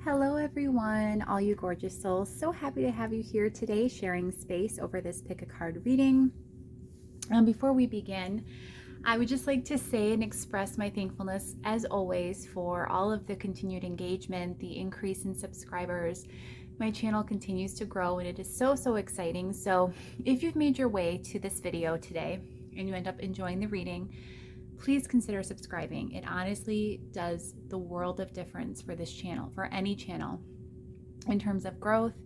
Hello everyone, all you gorgeous souls. So happy to have you here today sharing space over this pick a card reading. Before we begin, I would just like to say and express my thankfulness as always for all of the continued engagement, the increase in subscribers. My channel continues to grow and it is so exciting. So if you've made your way to this video today and you end up enjoying the reading, please consider subscribing. It honestly does the world of difference for this channel, for any channel, in terms of growth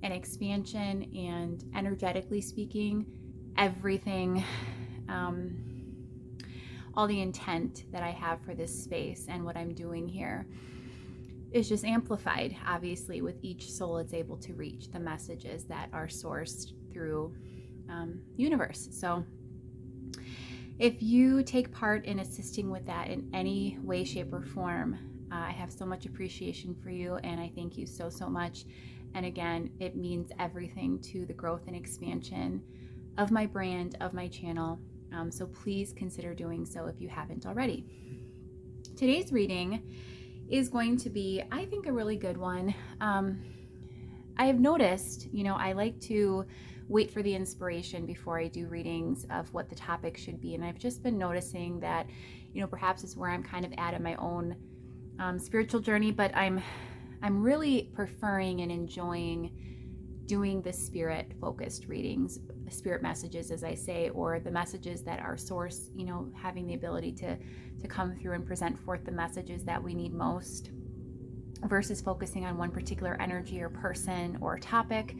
and expansion and energetically speaking, everything, all the intent that I have for this space and what I'm doing here is just amplified, obviously, with each soul it's able to reach, the messages that are sourced through universe. So if you take part in assisting with that in any way, shape, or form, I have so much appreciation for you and I thank you so much. And again, it means everything to the growth and expansion of my brand, of my channel. So please consider doing so if you haven't already. Today's reading is going to be, I think, a really good one. I have noticed, I like to wait for the inspiration before I do readings of what the topic should be. And I've just been noticing that, perhaps it's where I'm kind of at in my own spiritual journey, but I'm really preferring and enjoying doing the spirit focused readings, spirit messages, as I say, or the messages that are source, having the ability to come through and present forth the messages that we need most, versus focusing on one particular energy or person or topic.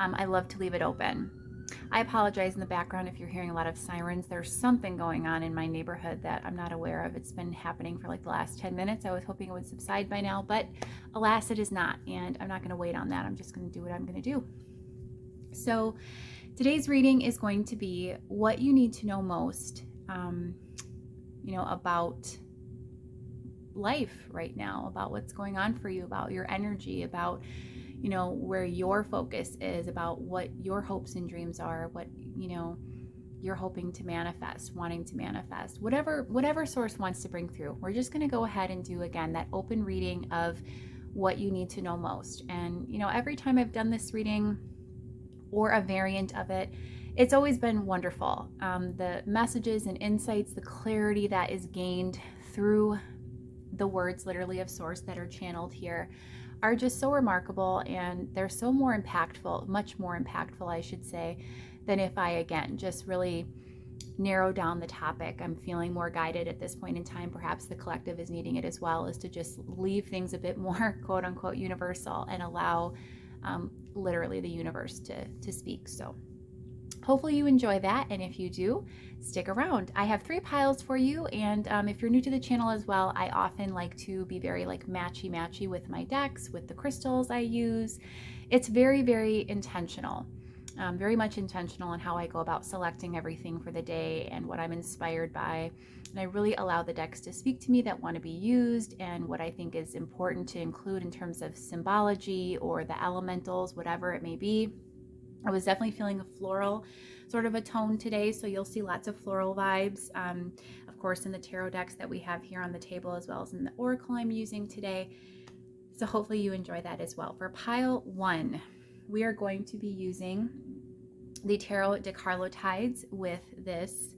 I love to leave it open. I apologize in the background if you're hearing a lot of sirens. There's something going on in my neighborhood that I'm not aware of. It's been happening for like the last 10 minutes. I was hoping it would subside by now, but alas, it is not. And I'm not going to wait on that. I'm just going to do what I'm going to do. So today's reading is going to be what you need to know most, about life right now, about what's going on for you, about your energy, about where your focus is, about what your hopes and dreams are, what you're hoping to manifest, wanting to manifest, whatever source wants to bring through. We're just going to go ahead and do again that open reading of what you need to know most. And every time I've done this reading or a variant of it, it's always been wonderful. The messages and insights, the clarity that is gained through the words literally of source that are channeled here are just so remarkable, and they're so more impactful, much more impactful, I should say, than if I, again, just really narrow down the topic. I'm feeling more guided at this point in time. Perhaps the collective is needing it as well, is to just leave things a bit more quote unquote universal and allow literally the universe to speak. So hopefully you enjoy that, and if you do, stick around. I have 3 piles for you, and if you're new to the channel as well, I often like to be very matchy with my decks, with the crystals I use. It's very intentional, very much intentional in how I go about selecting everything for the day and what I'm inspired by. And I really allow the decks to speak to me that want to be used, and what I think is important to include in terms of symbology or the elementals, whatever it may be. I was definitely feeling a floral sort of a tone today, so you'll see lots of floral vibes, of course, in the tarot decks that we have here on the table, as well as in the oracle I'm using today. So hopefully you enjoy that as well. For pile 1, we are going to be using the Tarot de Carlotydes with this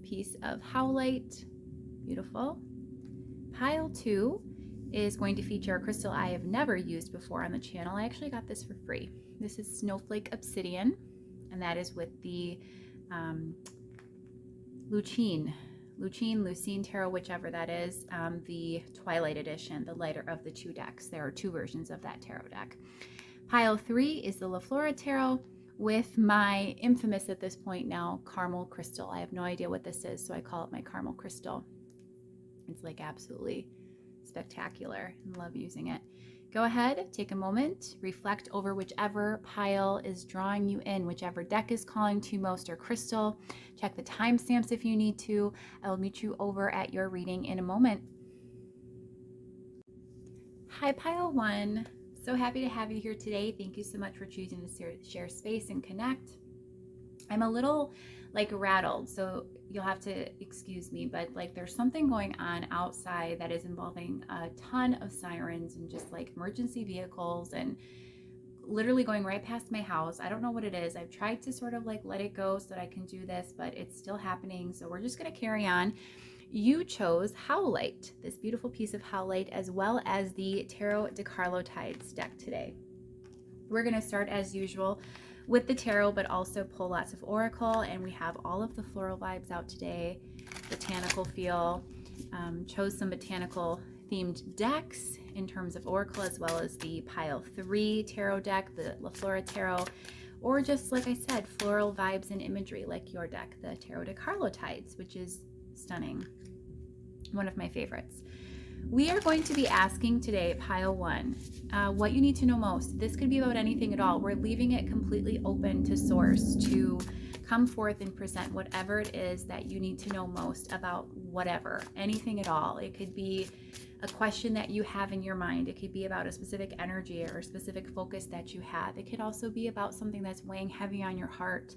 piece of howlite. Beautiful. Pile 2 is going to feature a crystal I have never used before on the channel. I actually got this for free. This is Snowflake Obsidian, and that is with the Lucine Tarot, whichever that is, the Twilight edition, the lighter of the 2 decks. There are 2 versions of that tarot deck. Pile 3 is the Flora Tarot with my infamous, at this point now, caramel crystal. I have no idea what this is, so I call it my caramel crystal. It's like absolutely spectacular. I love using it. Go ahead, take a moment, reflect over whichever pile is drawing you in, whichever deck is calling to you most, or crystal. Check the timestamps if you need to. I will meet you over at your reading in a moment. Hi, pile 1. So happy to have you here today. Thank you so much for choosing to share space and connect. I'm a little like rattled, so you'll have to excuse me, but like there's something going on outside that is involving a ton of sirens and just like emergency vehicles and literally going right past my house. I don't know what it is. I've tried to sort of like let it go so that I can do this, but it's still happening. So we're just going to carry on. You chose Howlite, this beautiful piece of Howlite, as well as the Tarot de Carlotydes deck today. We're going to start as usual with the tarot, but also pull lots of oracle, and we have all of the floral vibes out today, botanical feel. Chose some botanical themed decks in terms of oracle, as well as the pile 3 tarot deck, the Flora tarot, or just like I said, floral vibes and imagery like your deck, the Tarot de Carlotydes, which is stunning, one of my favorites. We are going to be asking today, pile 1, what you need to know most. This could be about anything at all. We're leaving it completely open to source to come forth and present whatever it is that you need to know most about whatever, anything at all. It could be a question that you have in your mind. It could be about a specific energy or a specific focus that you have. It could also be about something that's weighing heavy on your heart,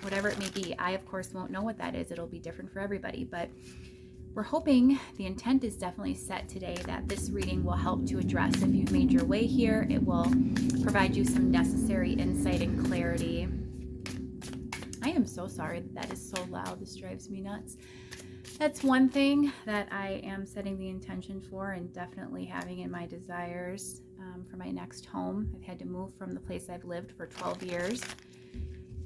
whatever it may be. I, of course, won't know what that is. It'll be different for everybody, but we're hoping, the intent is definitely set today, that this reading will help to address, if you've made your way here, it will provide you some necessary insight and clarity. I am so sorry that is so loud. This drives me nuts. That's one thing that I am setting the intention for and definitely having in my desires for my next home. I've had to move from the place I've lived for 12 years.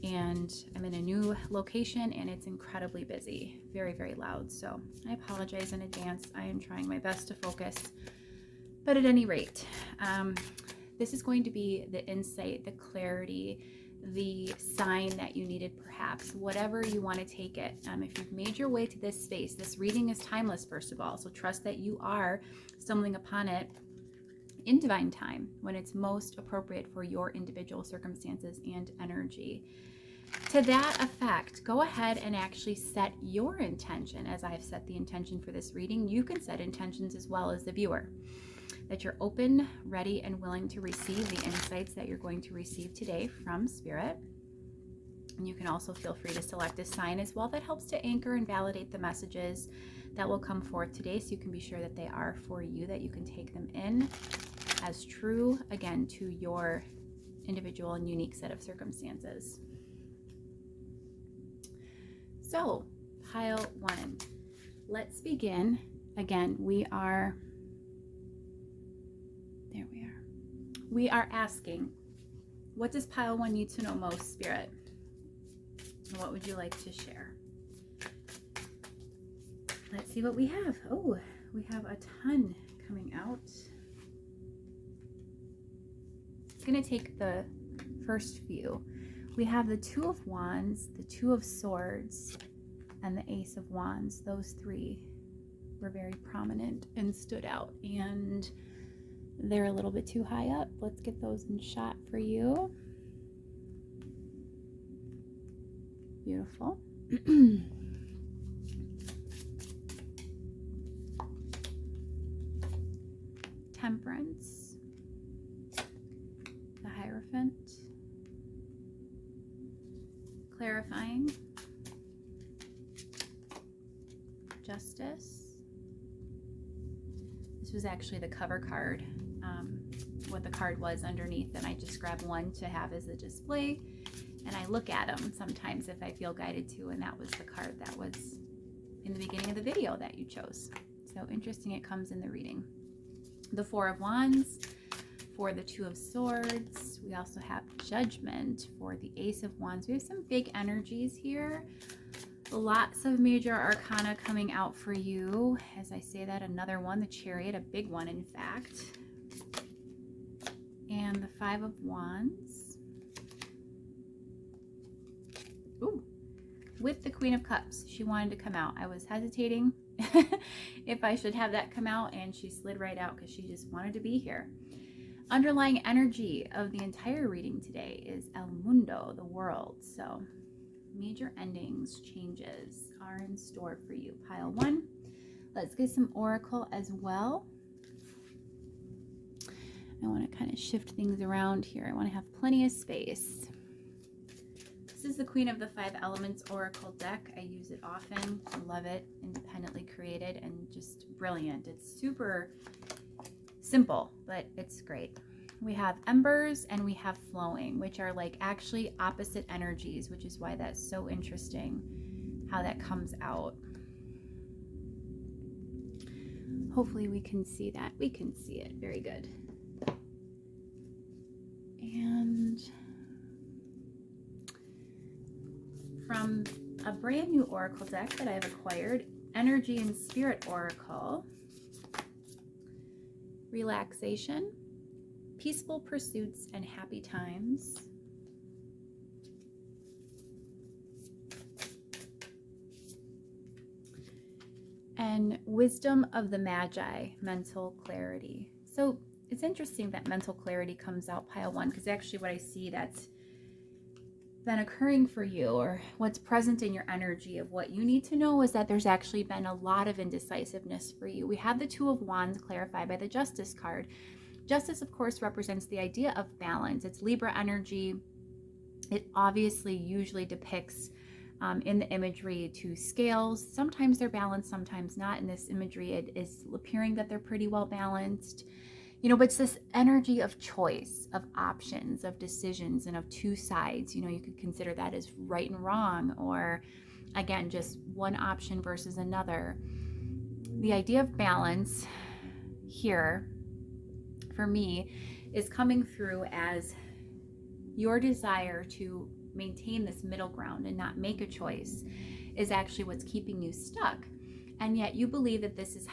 And I'm in a new location and it's incredibly busy, very, very loud. So I apologize in advance. I am trying my best to focus. But at any rate, this is going to be the insight, the clarity, the sign that you needed, perhaps, whatever you want to take it. If you've made your way to this space, this reading is timeless, first of all. So trust that you are stumbling upon it in divine time when it's most appropriate for your individual circumstances and energy. To that effect, go ahead and actually set your intention. As I've set the intention for this reading, you can set intentions as well as the viewer, that you're open, ready, and willing to receive the insights that you're going to receive today from Spirit. And you can also feel free to select a sign as well that helps to anchor and validate the messages that will come forth today, so you can be sure that they are for you, that you can take them in as true, again, to your individual and unique set of circumstances. So, pile 1. Let's begin. Again, we are asking, what does pile 1 need to know most, Spirit? What would you like to share? Let's see what we have. Oh, we have a ton coming out. I'm going to take the first few. We have the 2 of Wands, the 2 of Swords, and the Ace of Wands. Those 3 were very prominent and stood out, and they're a little bit too high up. Let's get those in shot for you. Beautiful. Temperance, the Hierophant, clarifying, Justice. This was actually the cover card, what the card was underneath, and I just grabbed one to have as a display, and I look at them sometimes if I feel guided to, and that was the card that was in the beginning of the video that you chose. So interesting, it comes in the reading. The 4 of Wands for the 2 of Swords. We also have Judgment for the Ace of Wands. We have some big energies here. Lots of major arcana coming out for you. As I say that, another one, the Chariot, a big one in fact. And the 5 of Wands. Ooh, with the Queen of Cups. She wanted to come out. I was hesitating if I should have that come out, and she slid right out because she just wanted to be here. Underlying energy of the entire reading today is El Mundo, the world. So major endings, changes are in store for you. Pile 1. Let's get some oracle as well. I want to kind of shift things around here. I want to have plenty of space. This is the Queen of the Five Elements Oracle deck. I use it often. I love it. Independently created and just brilliant. It's super simple, but it's great. We have embers and we have flowing, which are like actually opposite energies, which is why that's so interesting how that comes out. Hopefully we can see that. We can see it. Very good. And from a brand new oracle deck that I've acquired, Energy and Spirit Oracle, relaxation, peaceful pursuits and happy times. And wisdom of the Magi, mental clarity. So it's interesting that mental clarity comes out pile 1, because actually what I see that's been occurring for you, or what's present in your energy of what you need to know, is that there's actually been a lot of indecisiveness for you. We have the Two of Wands clarified by the Justice card. Justice, of course, represents the idea of balance. It's Libra energy. It obviously usually depicts in the imagery 2 scales. Sometimes they're balanced, sometimes not. In this imagery, it is appearing that they're pretty well balanced. You know, but it's this energy of choice, of options, of decisions, and of 2 sides. You know, you could consider that as right and wrong, or again, just one option versus another. The idea of balance here, for me, is coming through as your desire to maintain this middle ground and not make a choice is actually what's keeping you stuck. And yet you believe that this is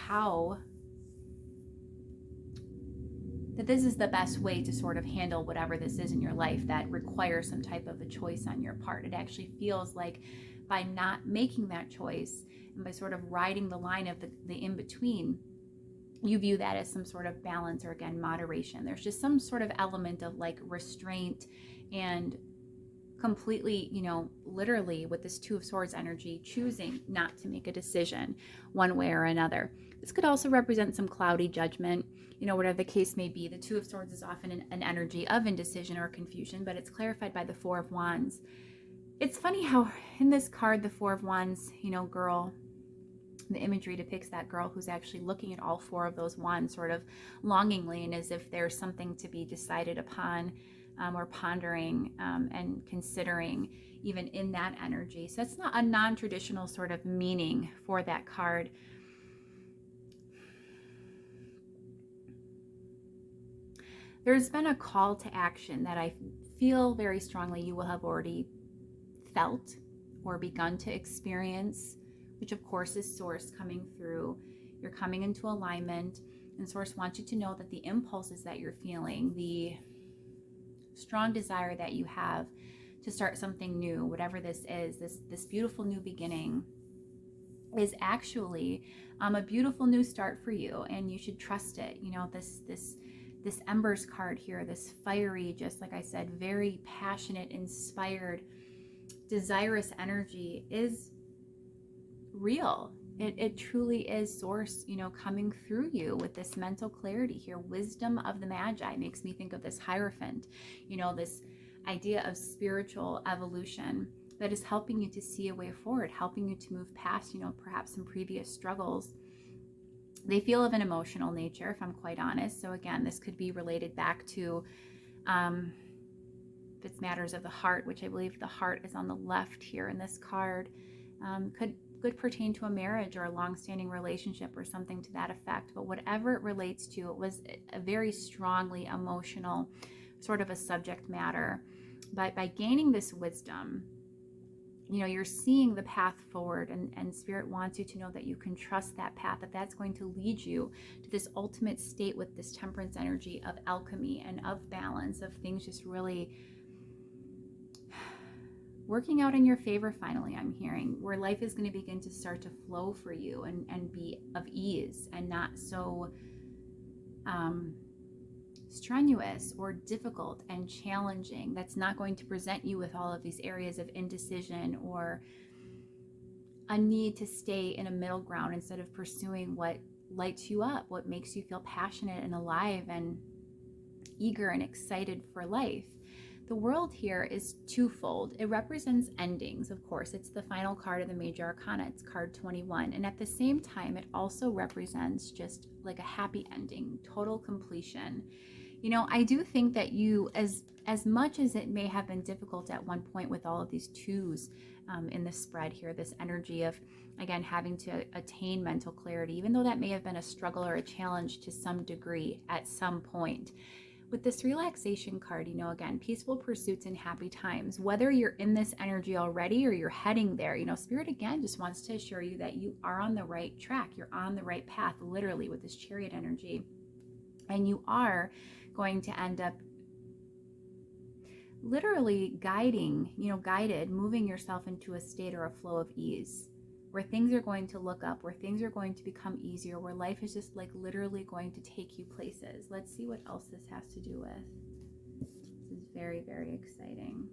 the best way to sort of handle whatever this is in your life that requires some type of a choice on your part. It actually feels like by not making that choice and by sort of riding the line of the in-between, you view that as some sort of balance, or again, moderation. There's just some sort of element of like restraint and completely, you know, literally with this Two of Swords energy, choosing not to make a decision one way or another. This could also represent some cloudy judgment, you know, whatever the case may be. The Two of Swords is often an energy of indecision or confusion, but it's clarified by the Four of Wands. It's funny how in this card, the Four of Wands, you know, girl, the imagery depicts that girl who's actually looking at all 4 of those wands sort of longingly, and as if there's something to be decided upon, or pondering and considering even in that energy. So it's not a non-traditional sort of meaning for that card. There's been a call to action that I feel very strongly you will have already felt or begun to experience, which of course is Source coming through. You're coming into alignment, and Source wants you to know that the impulses that you're feeling, the strong desire that you have to start something new, whatever this is, this beautiful new beginning, is actually a beautiful new start for you, and you should trust it. You know, this Embers card here, this fiery, just like I said, very passionate, inspired, desirous energy is real. It truly is Source, you know, coming through you with this mental clarity here. Wisdom of the Magi makes me think of this Hierophant, you know, this idea of spiritual evolution that is helping you to see a way forward, helping you to move past, you know, perhaps some previous struggles. They feel of an emotional nature, if I'm quite honest. So again, this could be related back to if it's matters of the heart, which I believe the heart is on the left here in this card. Could pertain to a marriage or a long-standing relationship or something to that effect. But whatever it relates to, it was a very strongly emotional sort of a subject matter. But by gaining this wisdom, you know, you're seeing the path forward, and Spirit wants you to know that you can trust that path, that that's going to lead you to this ultimate state with this Temperance energy of alchemy and of balance, of things just really working out in your favor. Finally, I'm hearing where life is going to begin to start to flow for you and be of ease and not so strenuous or difficult and challenging. That's not going to present you with all of these areas of indecision or a need to stay in a middle ground instead of pursuing what lights you up, what makes you feel passionate and alive and eager and excited for life. the world here is twofold. It represents endings, of course. It's the final card of the major arcana. It's card 21. And at the same time, it also represents just like a happy ending, total completion. You know, I do think that you, as much as it may have been difficult at one point with all of these twos in the spread here, this energy of, again, having to attain mental clarity, even though that may have been a struggle or a challenge to some degree at some point. With this relaxation card, you know, again, peaceful pursuits and happy times, whether you're in this energy already or you're heading there, you know, Spirit, again, just wants to assure you that you are on the right track. You're on the right path, literally, with this Chariot energy. And you are going to end up literally guided, moving yourself into a state or a flow of ease, where things are going to look up, where things are going to become easier, where life is just like literally going to take you places. Let's see what else this has to do with. This is very, very exciting.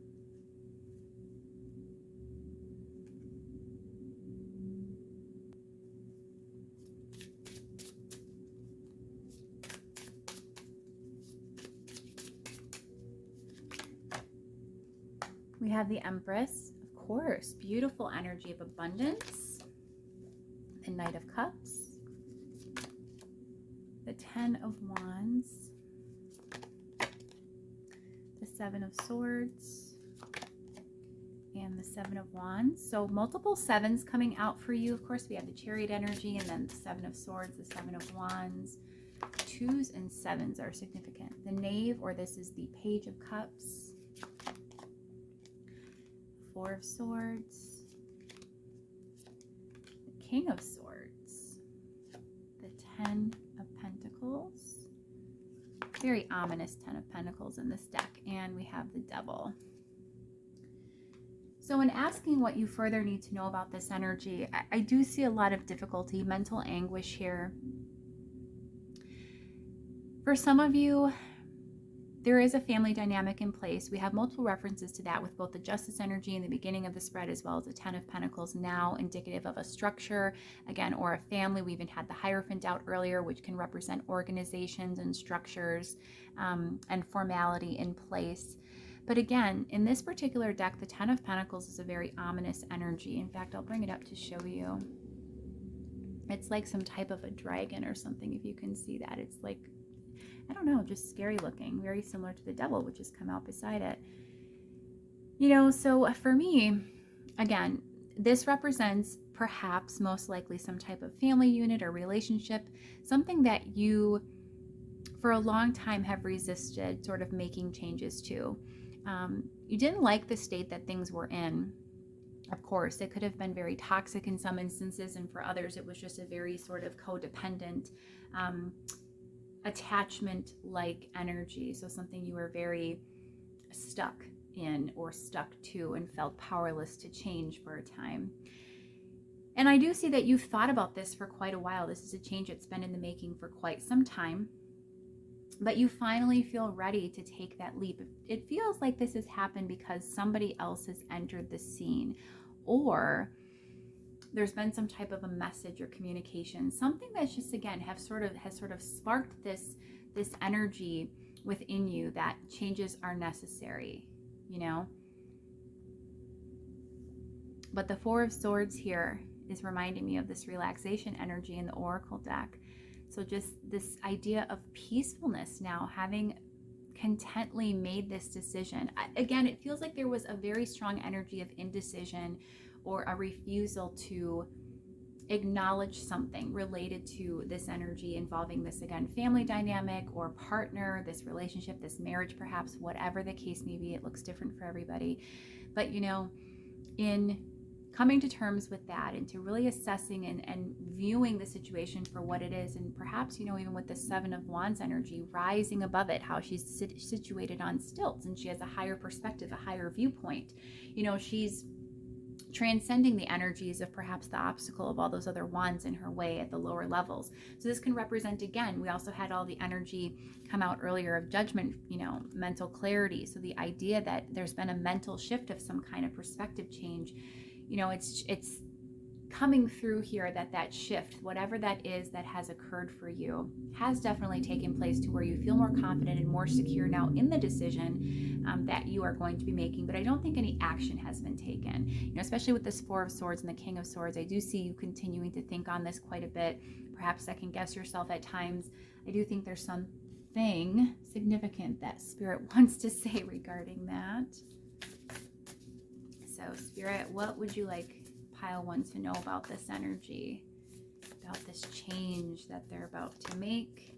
We have the Empress, of course, beautiful energy of abundance. The Knight of Cups, the Ten of Wands, the Seven of Swords, and the Seven of Wands. So multiple sevens coming out for you. Of course, we have the Chariot energy, and then the Seven of Swords, the Seven of Wands. Twos and sevens are significant. The Knave, or this is the Page of Cups. Four of Swords, the King of Swords, the Ten of Pentacles, very ominous Ten of Pentacles in this deck, and we have the Devil. So in asking what you further need to know about this energy, I do see a lot of difficulty, mental anguish here. For some of you, there is a family dynamic in place. We have multiple references to that with both the Justice energy in the beginning of the spread as well as the Ten of Pentacles, now indicative of a structure, again, or a family. We even had the Hierophant out earlier, which can represent organizations and structures and formality in place. But again, in this particular deck, the Ten of Pentacles is a very ominous energy. In fact, I'll bring it up to show you. It's like some type of a dragon or something, if you can see that. It's like, I don't know, just scary looking, very similar to the Devil, which has come out beside it. You know, so for me, again, this represents perhaps most likely some type of family unit or relationship, something that you for a long time have resisted sort of making changes to. You didn't like the state that things were in. Of course, it could have been very toxic in some instances, and for others, it was just a very sort of codependent, attachment-like energy. So something you were very stuck in or stuck to and felt powerless to change for a time. And I do see that you've thought about this for quite a while. This is a change that's been in the making for quite some time, but you finally feel ready to take that leap. It feels like this has happened because somebody else has entered the scene, or there's been some type of a message or communication, something that's just, again, has sort of sparked this energy within you that changes are necessary, you know. But the Four of Swords here is reminding me of this relaxation energy in the Oracle deck. So just this idea of peacefulness now, having contently made this decision. Again, it feels like there was a very strong energy of indecision or a refusal to acknowledge something related to this energy involving this, again, family dynamic or partner, this relationship, this marriage, perhaps, whatever the case may be. It looks different for everybody. But, you know, in coming to terms with that and to really assessing and viewing the situation for what it is, and perhaps, you know, even with the Seven of Wands energy, rising above it, how she's situated on stilts and she has a higher perspective, a higher viewpoint. You know, she's transcending the energies of perhaps the obstacle of all those other wands in her way at the lower levels. So this can represent, again, we also had all the energy come out earlier of judgment, you know, mental clarity. So the idea that there's been a mental shift of some kind of perspective change, you know, it's coming through here that shift, whatever that is that has occurred for you, has definitely taken place to where you feel more confident and more secure now in the decision that you are going to be making. But I don't think any action has been taken. You know, especially with this Four of Swords and the King of Swords, I do see you continuing to think on this quite a bit, perhaps second guess yourself at times. I do think there's something significant that Spirit wants to say regarding that. So Spirit, what would you like Pile 1 to know about this energy, about this change that they're about to make?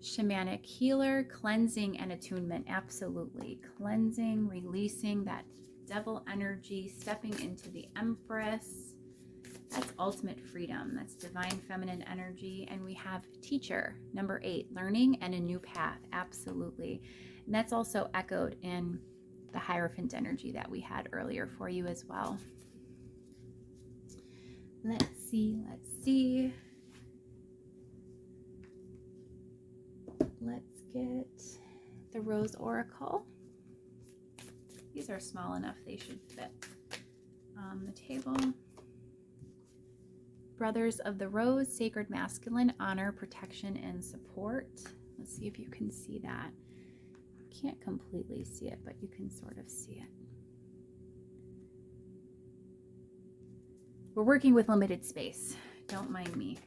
Shamanic healer, cleansing and attunement. Absolutely. Cleansing, releasing that devil energy, stepping into the Empress. That's ultimate freedom. That's divine feminine energy. And we have teacher, number 8, learning and a new path. Absolutely. And that's also echoed in the Hierophant energy that we had earlier for you as well. Let's see. Let's get the Rose Oracle. These are small enough, they should fit on the table. Brothers of the Rose, sacred masculine, honor, protection, and support. Let's see if you can see that. Can't completely see it, but you can sort of see it. We're working with limited space. Don't mind me.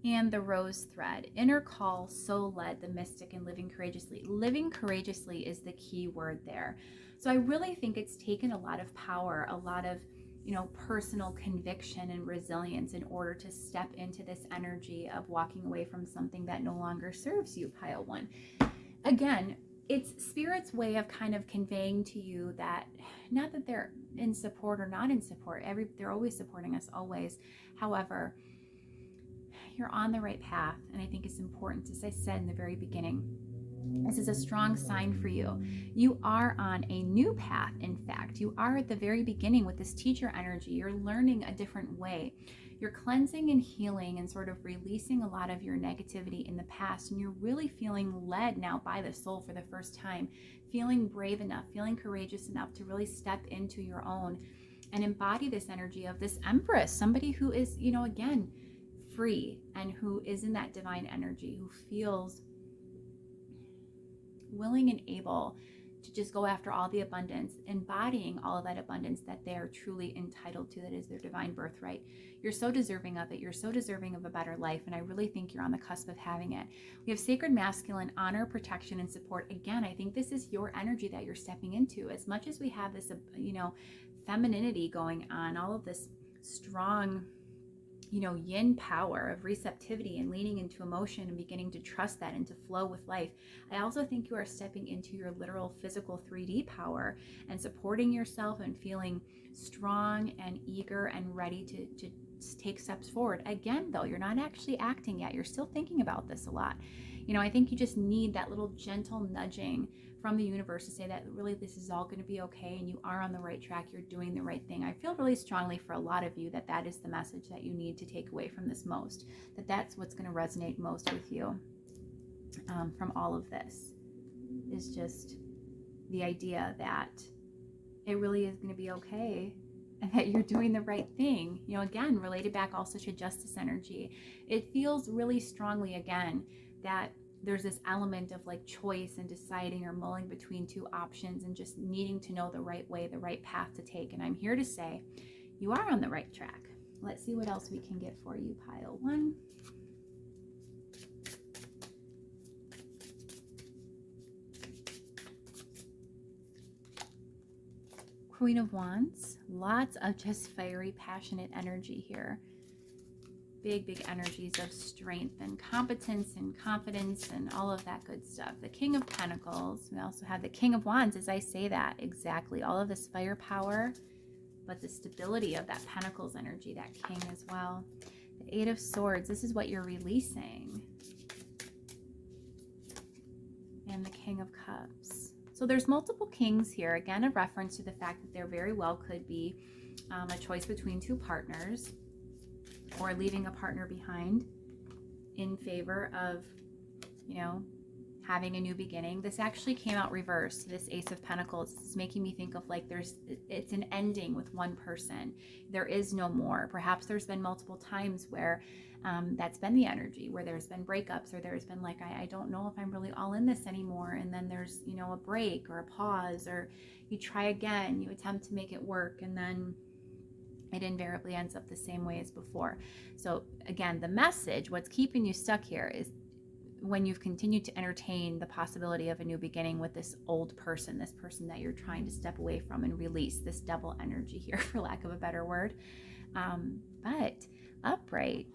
And the Rose thread. Inner call, soul led, the mystic, and living courageously. Living courageously is the key word there. So I really think it's taken a lot of power, a lot of, you know, personal conviction and resilience in order to step into this energy of walking away from something that no longer serves you, Pile 1. Again, it's Spirit's way of kind of conveying to you that, not that they're in support or not in support, they're always supporting us, always. However, you're on the right path. And I think it's important, as I said in the very beginning, this is a strong sign for you. You are on a new path. In fact, you are at the very beginning with this teacher energy. You're learning a different way. You're cleansing and healing and sort of releasing a lot of your negativity in the past. And you're really feeling led now by the soul for the first time, feeling brave enough, feeling courageous enough to really step into your own and embody this energy of this Empress, somebody who is, you know, again, free and who is in that divine energy, who feels willing and able to just go after all the abundance, embodying all of that abundance that they are truly entitled to, that is their divine birthright. You're so deserving of it. You're so deserving of a better life. And I really think you're on the cusp of having it. We have sacred masculine, honor, protection, and support. Again, I think this is your energy that you're stepping into. As much as we have this, you know, femininity going on, all of this strong, you know, yin power of receptivity and leaning into emotion and beginning to trust that and to flow with life. I also think you are stepping into your literal physical 3D power and supporting yourself and feeling strong and eager and ready to take steps forward. Again, though, you're not actually acting yet. You're still thinking about this a lot. You know, I think you just need that little gentle nudging from the universe to say that really this is all going to be okay and you are on the right track. You're doing the right thing. I feel really strongly for a lot of you that that is the message that you need to take away from this most, that that's what's going to resonate most with you from all of this, is just the idea that it really is going to be okay and that you're doing the right thing. You know, again, related back also to justice energy. It feels really strongly, again, that there's this element of like choice and deciding or mulling between two options and just needing to know the right way, the right path to take. And I'm here to say you are on the right track. Let's see what else we can get for you, Pile 1. Queen of Wands, lots of just fiery, passionate energy here. Big energies of strength and competence and confidence and all of that good stuff. The King of Pentacles. We also have the King of Wands, as I say that, exactly. All of this firepower, but the stability of that Pentacles energy, that King as well. The Eight of Swords, this is what you're releasing. And the King of Cups. So there's multiple kings here. Again, a reference to the fact that there very well could be a choice between two partners, or leaving a partner behind in favor of, you know, having a new beginning. This actually came out reversed. This Ace of Pentacles is making me think of like it's an ending with one person. There is no more. Perhaps there's been multiple times where that's been the energy, where there's been breakups, or there's been like, I don't know if I'm really all in this anymore. And then there's, you know, a break or a pause, or you try again, you attempt to make it work, and then it invariably ends up the same way as before. So again, the message, what's keeping you stuck here is when you've continued to entertain the possibility of a new beginning with this old person, this person that you're trying to step away from and release, this double energy here, for lack of a better word. But upright,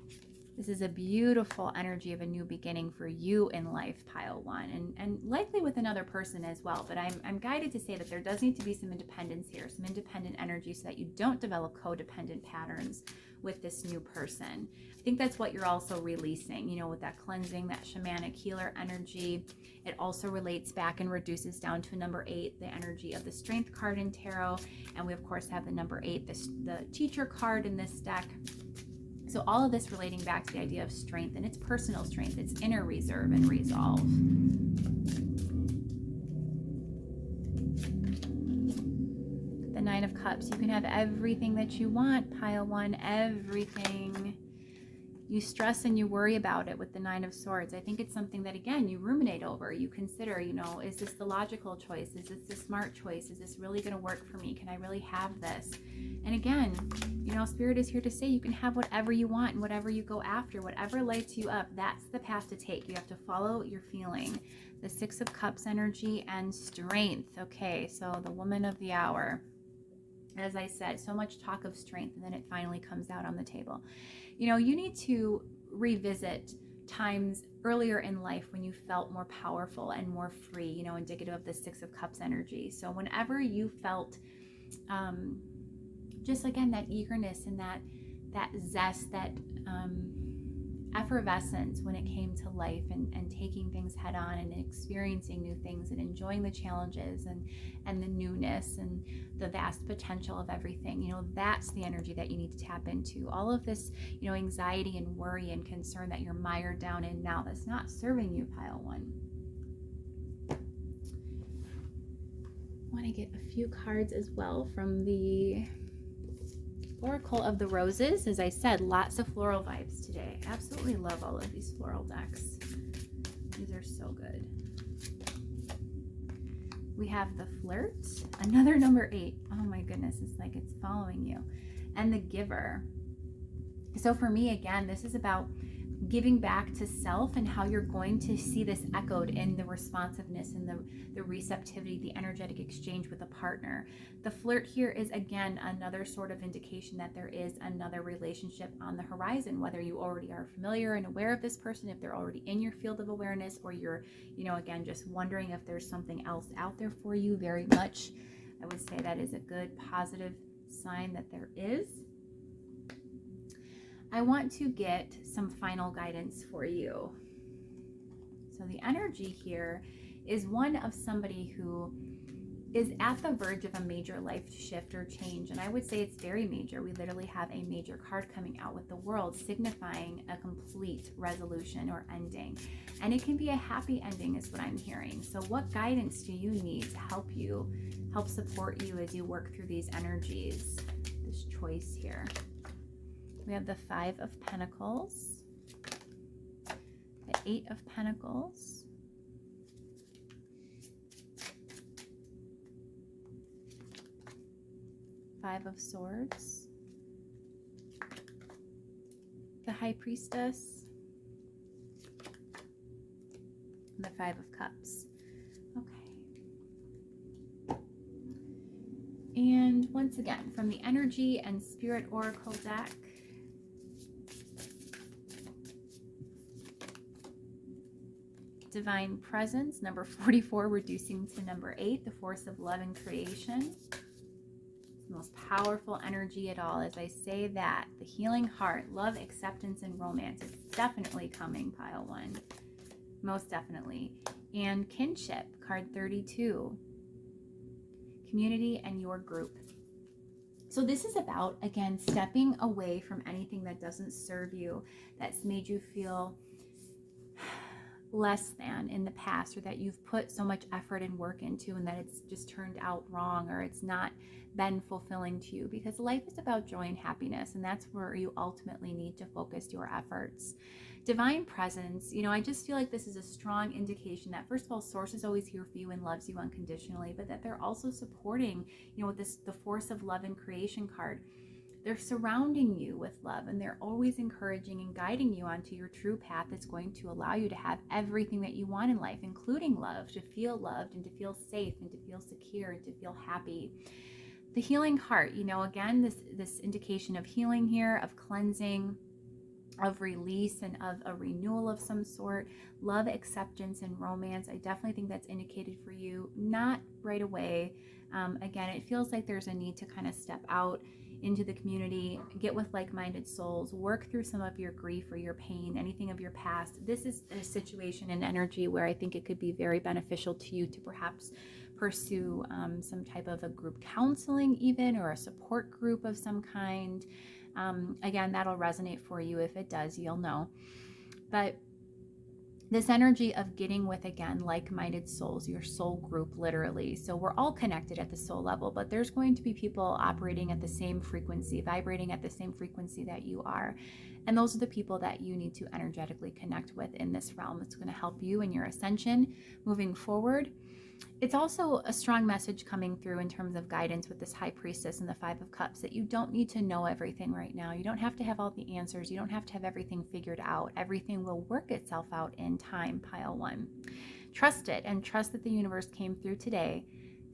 this is a beautiful energy of a new beginning for you in life, pile one, and likely with another person as well. But I'm guided to say that there does need to be some independence here, some independent energy, so that you don't develop codependent patterns with this new person. I think that's what you're also releasing, you know, with that cleansing, that shamanic healer energy. It also relates back and reduces down to number 8, the energy of the Strength card in tarot. And we, of course, have the number 8, the Teacher card in this deck. So all of this relating back to the idea of strength, and it's personal strength, it's inner reserve and resolve. The 9 of Cups, you can have everything that you want, pile one, everything. You stress and you worry about it with the 9 of Swords. I think it's something that, again, you ruminate over. You consider, you know, is this the logical choice? Is this the smart choice? Is this really going to work for me? Can I really have this? And again, you know, Spirit is here to say you can have whatever you want and whatever you go after, whatever lights you up. That's the path to take. You have to follow your feeling. The 6 of Cups energy and strength. Okay, so the woman of the hour. As I said, so much talk of strength, and then it finally comes out on the table. You know, you need to revisit times earlier in life when you felt more powerful and more free, you know, indicative of the 6 of Cups energy. So whenever you felt just, again, that eagerness and that zest, that effervescence when it came to life and taking things head on and experiencing new things and enjoying the challenges and the newness and the vast potential of everything, you know, that's the energy that you need to tap into. All of this, you know, anxiety and worry and concern that you're mired down in now, that's not serving you, pile one. I want to get a few cards as well from the Oracle of the Roses. As I said, lots of floral vibes today. Absolutely love all of these floral decks. These are so good. We have the Flirt, another number 8. Oh my goodness, it's like it's following you. And the Giver. So for me, again, this is about giving back to self and how you're going to see this echoed in the responsiveness and the receptivity, the energetic exchange with a partner. The Flirt here is, again, another sort of indication that there is another relationship on the horizon, whether you already are familiar and aware of this person, if they're already in your field of awareness, or you're, you know, again, just wondering if there's something else out there for you. Very much, I would say that is a good positive sign that there is. I want to get some final guidance for you. So the energy here is one of somebody who is at the verge of a major life shift or change. And I would say it's very major. We literally have a major card coming out with the World, signifying a complete resolution or ending. And it can be a happy ending is what I'm hearing. So what guidance do you need to help support you as you work through these energies, this choice here? We have the 5 of Pentacles, the 8 of Pentacles, Five of Swords, the High Priestess, and the 5 of Cups. Okay. And once again, from the Energy and Spirit Oracle deck, Divine Presence, number 44, reducing to number 8, the Force of Love and Creation. It's the most powerful energy at all. As I say that, the Healing Heart, love, acceptance, and romance. It's definitely coming, pile one. Most definitely. And Kinship, card 32. Community and your group. So this is about, again, stepping away from anything that doesn't serve you, that's made you feel less than in the past, or that you've put so much effort and work into and that it's just turned out wrong, or it's not been fulfilling to you, because life is about joy and happiness, and that's where you ultimately need to focus your efforts. Divine presence, I just feel like this is a strong indication that, first of all, Source is always here for you and loves you unconditionally, but that they're also supporting, with the force of love and creation card. They're surrounding you with love, and they're always encouraging and guiding you onto your true path that's going to allow you to have everything that you want in life, including love, to feel loved and to feel safe and to feel secure and to feel happy. The healing heart, again, this indication of healing here, of cleansing, of release, and of a renewal of some sort. Love, acceptance, and romance. I definitely think that's indicated for you. Not right away. Again, it feels like there's a need to kind of step out into the community, get with like-minded souls, work through some of your grief or your pain, anything of your past. This is a situation and energy where I think it could be very beneficial to you to perhaps pursue some type of a group counseling even, or a support group of some kind. Again, that'll resonate for you. If it does, you'll know. But this energy of getting with, again, like-minded souls, your soul group, literally. So we're all connected at the soul level, but there's going to be people operating at the same frequency, vibrating at the same frequency that you are. And those are the people that you need to energetically connect with in this realm. It's going to help you in your ascension moving forward. It's also a strong message coming through in terms of guidance with this High Priestess and the Five of Cups, that you don't need to know everything right now. You don't have to have all the answers. You don't have to have everything figured out. Everything will work itself out in time, pile one. Trust it, and trust that the universe came through today,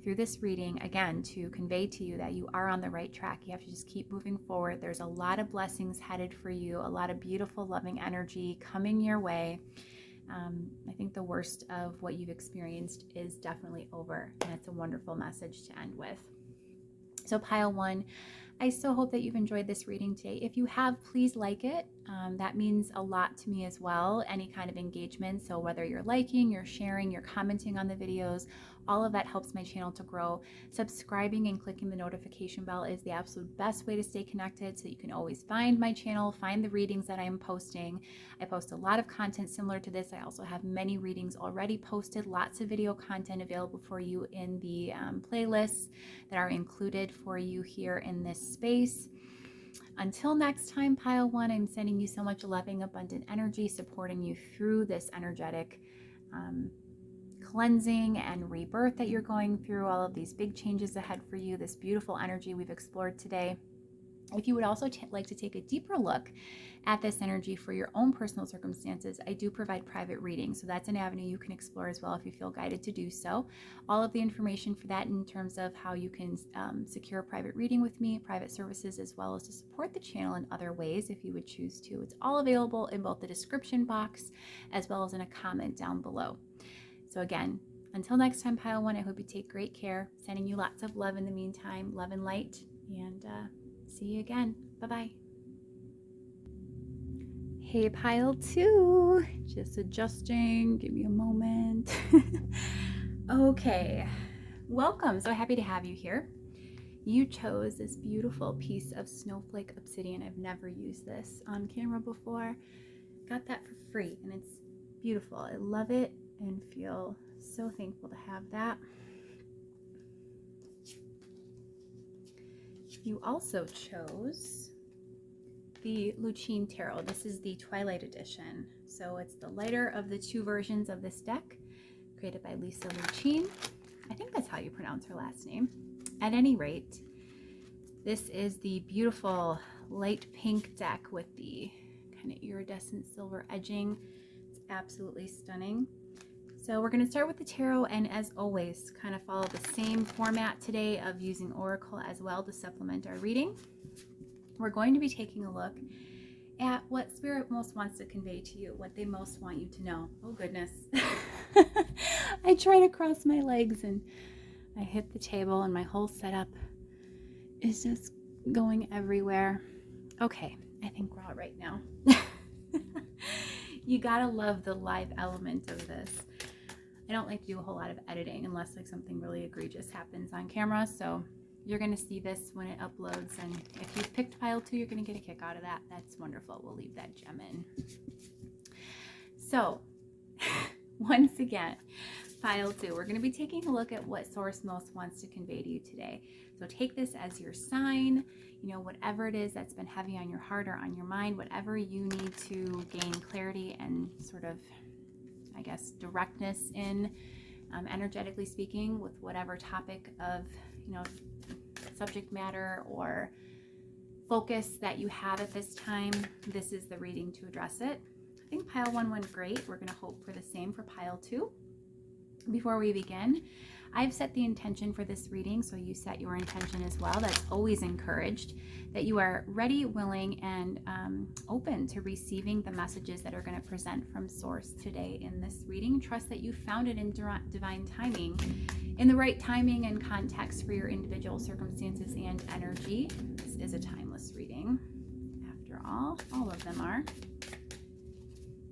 through this reading, again, to convey to you that you are on the right track. You have to just keep moving forward. There's a lot of blessings headed for you, a lot of beautiful, loving energy coming your way. I think the worst of what you've experienced is definitely over, and it's a wonderful message to end with. So pile one, I so hope that you've enjoyed this reading today. If you have, please like it. That means a lot to me as well, any kind of engagement. So whether you're liking, you're sharing, you're commenting on the videos, all of that helps my channel to grow. Subscribing and clicking the notification bell is the absolute best way to stay connected, so you can always find my channel, find the readings that I'm posting. I post a lot of content similar to this. I also have many readings already posted, lots of video content available for you in the playlists that are included for you here in this space. Until next time, pile one, I'm sending you so much loving, abundant energy, supporting you through this energetic cleansing and rebirth that you're going through, all of these big changes ahead for you, this beautiful energy we've explored today. If you would also like to take a deeper look at this energy for your own personal circumstances, I do provide private readings. So that's an avenue you can explore as well if you feel guided to do so. All of the information for that in terms of how you can secure a private reading with me, private services, as well as to support the channel in other ways if you would choose to. It's all available in both the description box as well as in a comment down below. So again, until next time, pile one, I hope you take great care. Sending you lots of love in the meantime, love and light, and see you again. Bye-bye. Hey, pile two, just adjusting. Give me a moment. Okay, welcome. So happy to have you here. You chose this beautiful piece of snowflake obsidian. I've never used this on camera before. Got that for free, and it's beautiful. I love it and feel so thankful to have that. You also chose the Lucine Tarot. This is the Twilight edition. So it's the lighter of the two versions of this deck, created by Lucine. I think that's how you pronounce her last name. At any rate, this is the beautiful light pink deck with the kind of iridescent silver edging. It's absolutely stunning. So we're going to start with the tarot, and as always, kind of follow the same format today of using Oracle as well to supplement our reading. We're going to be taking a look at what Spirit most wants to convey to you, what they most want you to know. Oh goodness. I try to cross my legs and I hit the table and my whole setup is just going everywhere. Okay, I think we're all right now. You gotta love the live element of this. I don't like to do a whole lot of editing unless like something really egregious happens on camera. So you're going to see this when it uploads. And if you've picked pile two, you're going to get a kick out of that. That's wonderful. We'll leave that gem in. So once again, pile 2. We're going to be taking a look at what Source most wants to convey to you today. So take this as your sign, whatever it is that's been heavy on your heart or on your mind, whatever you need to gain clarity and sort of, I guess, directness in, energetically speaking, with whatever topic of, subject matter or focus that you have at this time. This is the reading to address it. I think pile 1 went great. We're going to hope for the same for pile 2. Before we begin, I've set the intention for this reading, so you set your intention as well. That's always encouraged, that you are ready, willing, and open to receiving the messages that are going to present from Source today in this reading. Trust that you found it in divine timing, in the right timing and context for your individual circumstances and energy. This is a timeless reading, after all of them are.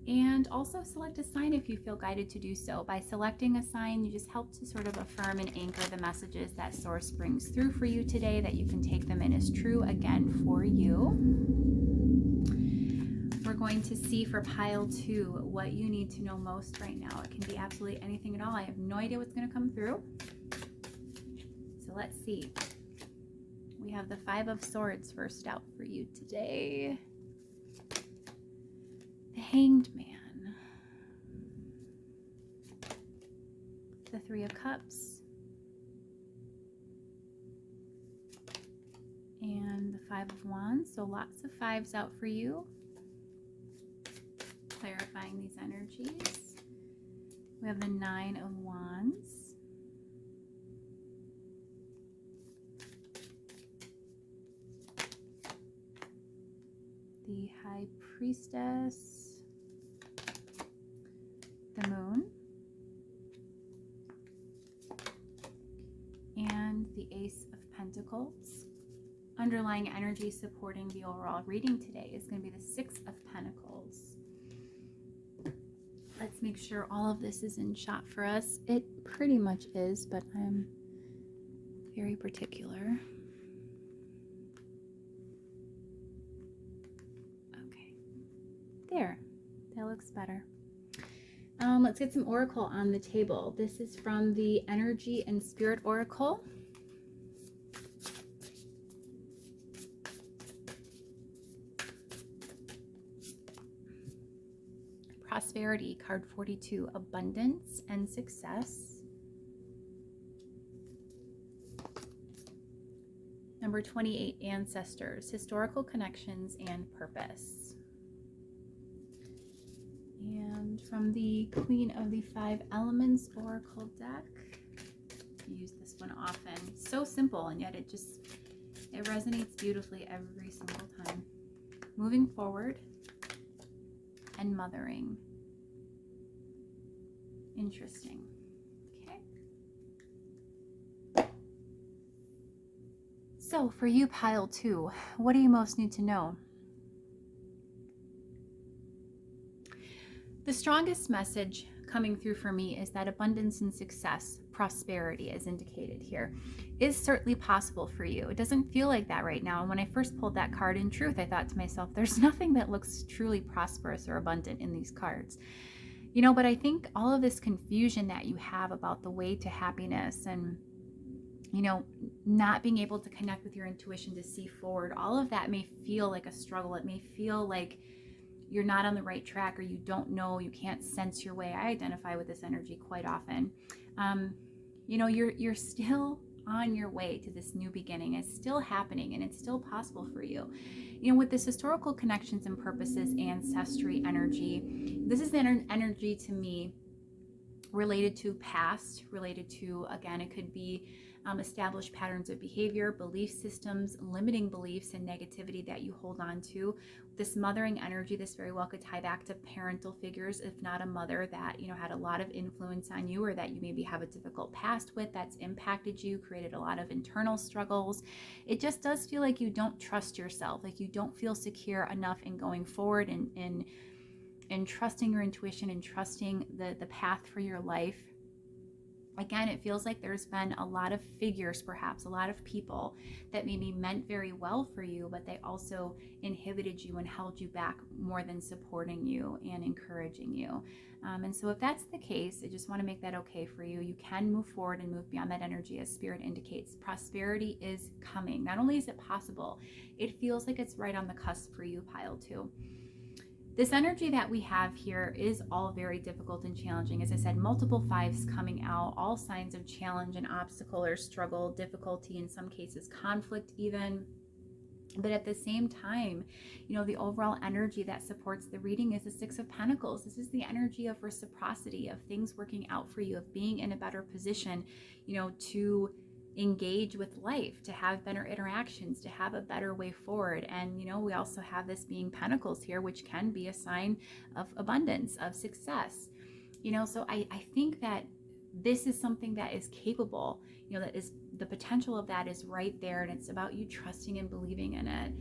And also select a sign if you feel guided to do so. By selecting a sign, you just help to sort of affirm and anchor the messages that Source brings through for you today, that you can take them in as true again for you. We're going to see for pile 2 what you need to know most right now. It can be absolutely anything at all. I have no idea what's going to come through. So let's see. We have the 5 of Swords first out for you today. The Hanged Man, the 3 of Cups, and the 5 of Wands. So lots of 5s out for you, clarifying these energies. We have the 9 of Wands, the High Priestess, the Moon, and the Ace of Pentacles. Underlying energy supporting the overall reading today is going to be the 6 of Pentacles. Let's make sure all of this is in shot for us. It pretty much is, but I'm very particular. Okay, there, that looks better. Let's get some Oracle on the table. This is from the Energy and Spirit Oracle. Prosperity, card 42, abundance and success. Number 28, ancestors, historical connections and purpose. And from the Queen of the 5 Elements Oracle deck, I use this one often. So simple, and yet it resonates beautifully every single time. Moving forward and mothering. Interesting. Okay. So for you, pile 2, what do you most need to know? The strongest message coming through for me is that abundance and success, prosperity as indicated here, is certainly possible for you. It doesn't feel like that right now. And when I first pulled that card, in truth, I thought to myself, there's nothing that looks truly prosperous or abundant in these cards. But I think all of this confusion that you have about the way to happiness and, not being able to connect with your intuition to see forward, all of that may feel like a struggle. It may feel like you're not on the right track, or you don't know, you can't sense your way. I identify with this energy quite often. You're still on your way to this new beginning. It's still happening, and it's still possible for you. With this historical connections and purposes, ancestry energy, this is an energy to me related to past, related to, again, it could be established patterns of behavior, belief systems, limiting beliefs, and negativity that you hold on to. This mothering energy, this very well could tie back to parental figures, if not a mother that, had a lot of influence on you, or that you maybe have a difficult past with, that's impacted you, created a lot of internal struggles. It just does feel like you don't trust yourself, like you don't feel secure enough in going forward and trusting your intuition and trusting the path for your life. Again, it feels like there's been a lot of figures, perhaps a lot of people that maybe meant very well for you, but they also inhibited you and held you back more than supporting you and encouraging you. And so if that's the case, I just want to make that okay for you. You can move forward and move beyond that energy, as Spirit indicates. Prosperity is coming. Not only is it possible, it feels like it's right on the cusp for you, pile 2. This energy that we have here is all very difficult and challenging. As I said, multiple 5s coming out, all signs of challenge and obstacle or struggle, difficulty, in some cases conflict even. But at the same time, the overall energy that supports the reading is the 6 of Pentacles. This is the energy of reciprocity, of things working out for you, of being in a better position, to engage with life, to have better interactions, to have a better way forward. And we also have this being Pentacles here, which can be a sign of abundance, of success. So I think that this is something that is capable, that is, the potential of that is right there, and it's about you trusting and believing in it,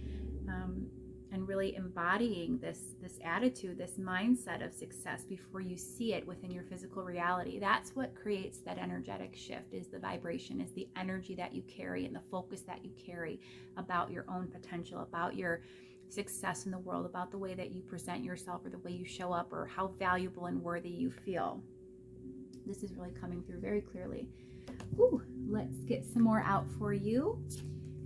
and really embodying this attitude, this mindset of success before you see it within your physical reality. That's what creates that energetic shift, is the vibration, is the energy that you carry and the focus that you carry about your own potential, about your success in the world, about the way that you present yourself, or the way you show up, or how valuable and worthy you feel. This is really coming through very clearly. Ooh, let's get some more out for you.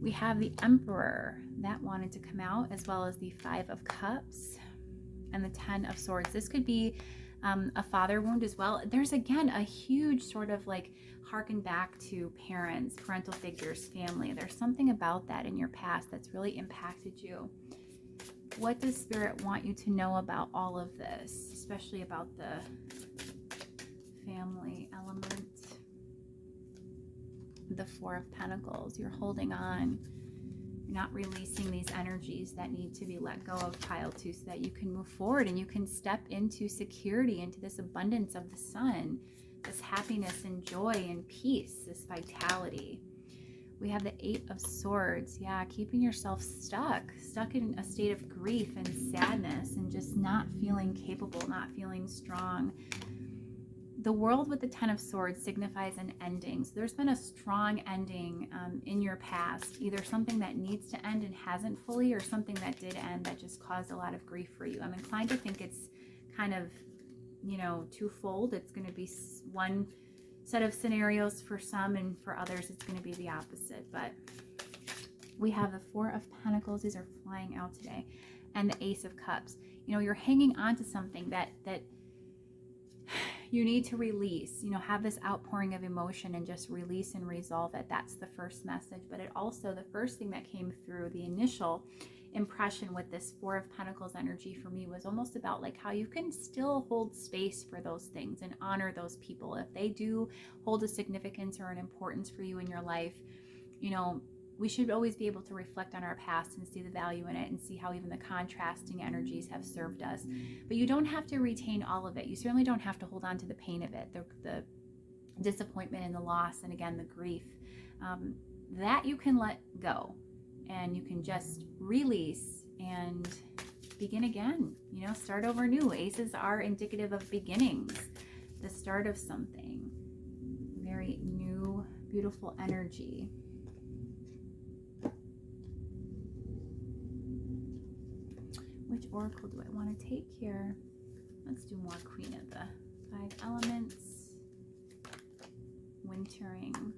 We have the Emperor that wanted to come out, as well as the 5 of Cups and the 10 of Swords. This could be a father wound as well. There's, again, a huge sort of like harken back to parents, parental figures, family. There's something about that in your past that's really impacted you. What does Spirit want you to know about all of this, especially about the family element? The 4 of Pentacles. You're holding on. You're not releasing these energies that need to be let go of, pile 2, so that you can move forward and you can step into security, into this abundance of the sun, this happiness and joy and peace, this vitality. We have the 8 of Swords. Yeah, keeping yourself stuck in a state of grief and sadness, and just not feeling capable, not feeling strong. The world with the 10 of Swords signifies an ending. So there's been a strong ending in your past, either something that needs to end and hasn't fully, or something that did end that just caused a lot of grief for you. I'm inclined to think it's kind of, twofold. It's going to be one set of scenarios for some, and for others it's going to be the opposite. But we have the 4 of Pentacles. These are flying out today. And the Ace of Cups. You're hanging on to something that you need to release, have this outpouring of emotion and just release and resolve it. That's the first message. But it also, the first thing that came through, the initial impression with this 4 of Pentacles energy for me, was almost about like how you can still hold space for those things and honor those people if they do hold a significance or an importance for you in your life. We should always be able to reflect on our past and see the value in it, and see how even the contrasting energies have served us. But you don't have to retain all of it. You certainly don't have to hold on to the pain of it, the disappointment and the loss, and again, the grief. That you can let go, and you can just release and begin again. Start over new. Aces are indicative of beginnings, the start of something. Very new, beautiful energy. Which oracle do I want to take here? Let's do more Queen of the 5 Elements. Wintering.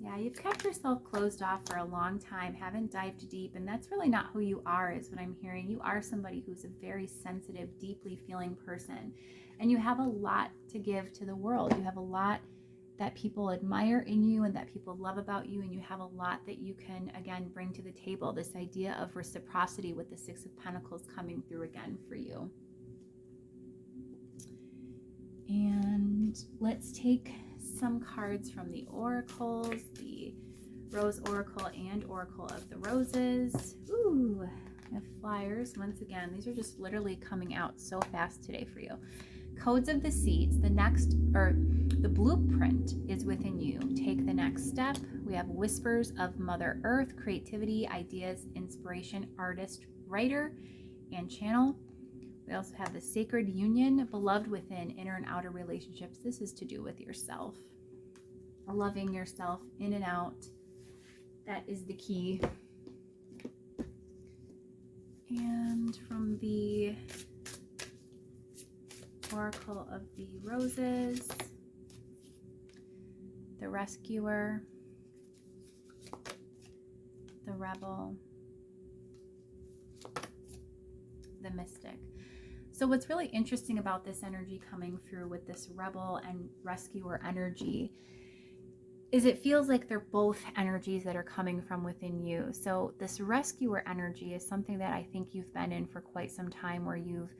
Yeah, you've kept yourself closed off for a long time, haven't dived deep, and that's really not who you are, is what I'm hearing. You are somebody who's a very sensitive, deeply feeling person, and you have a lot to give to the world. You have a lot that people admire in you and that people love about you, and you have a lot that you can, again, bring to the table. This idea of reciprocity with the 6 of Pentacles coming through again for you. And let's take some cards from the oracles, the Rose Oracle and Oracle of the Roses. Ooh, I have flyers once again. These are just literally coming out so fast today for you. Codes of the Seeds. The blueprint is within you. Take the next step. We have Whispers of Mother Earth, creativity, ideas, inspiration, artist, writer, and channel. We also have the Sacred Union, beloved within, inner and outer relationships. This is to do with yourself. loving yourself in and out. That is the key. And from the Oracle of the Roses, the Rescuer, the Rebel, the Mystic. So what's really interesting about this energy coming through with this Rebel and Rescuer energy is it feels like they're both energies that are coming from within you. So this Rescuer energy is something that I think you've been in for quite some time, where you've,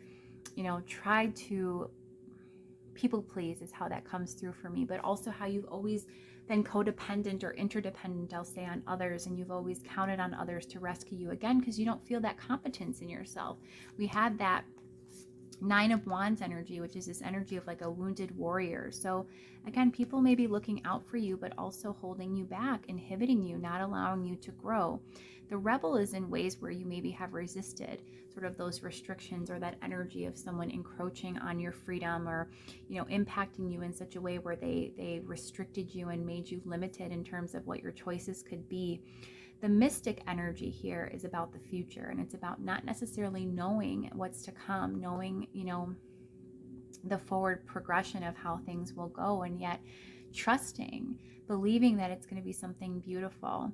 tried to people please is how that comes through for me, but also how you've always been codependent or interdependent, I'll say, on others, and you've always counted on others to rescue you, again, because you don't feel that competence in yourself. We had that Nine of Wands energy, which is this energy of like a wounded warrior. So again, people may be looking out for you, but also holding you back, inhibiting you, not allowing you to grow. The Rebel is in ways where you maybe have resisted sort of those restrictions or that energy of someone encroaching on your freedom, or, impacting you in such a way where they restricted you and made you limited in terms of what your choices could be. The Mystic energy here is about the future, and it's about not necessarily knowing what's to come, knowing, the forward progression of how things will go, and yet trusting, believing that it's going to be something beautiful.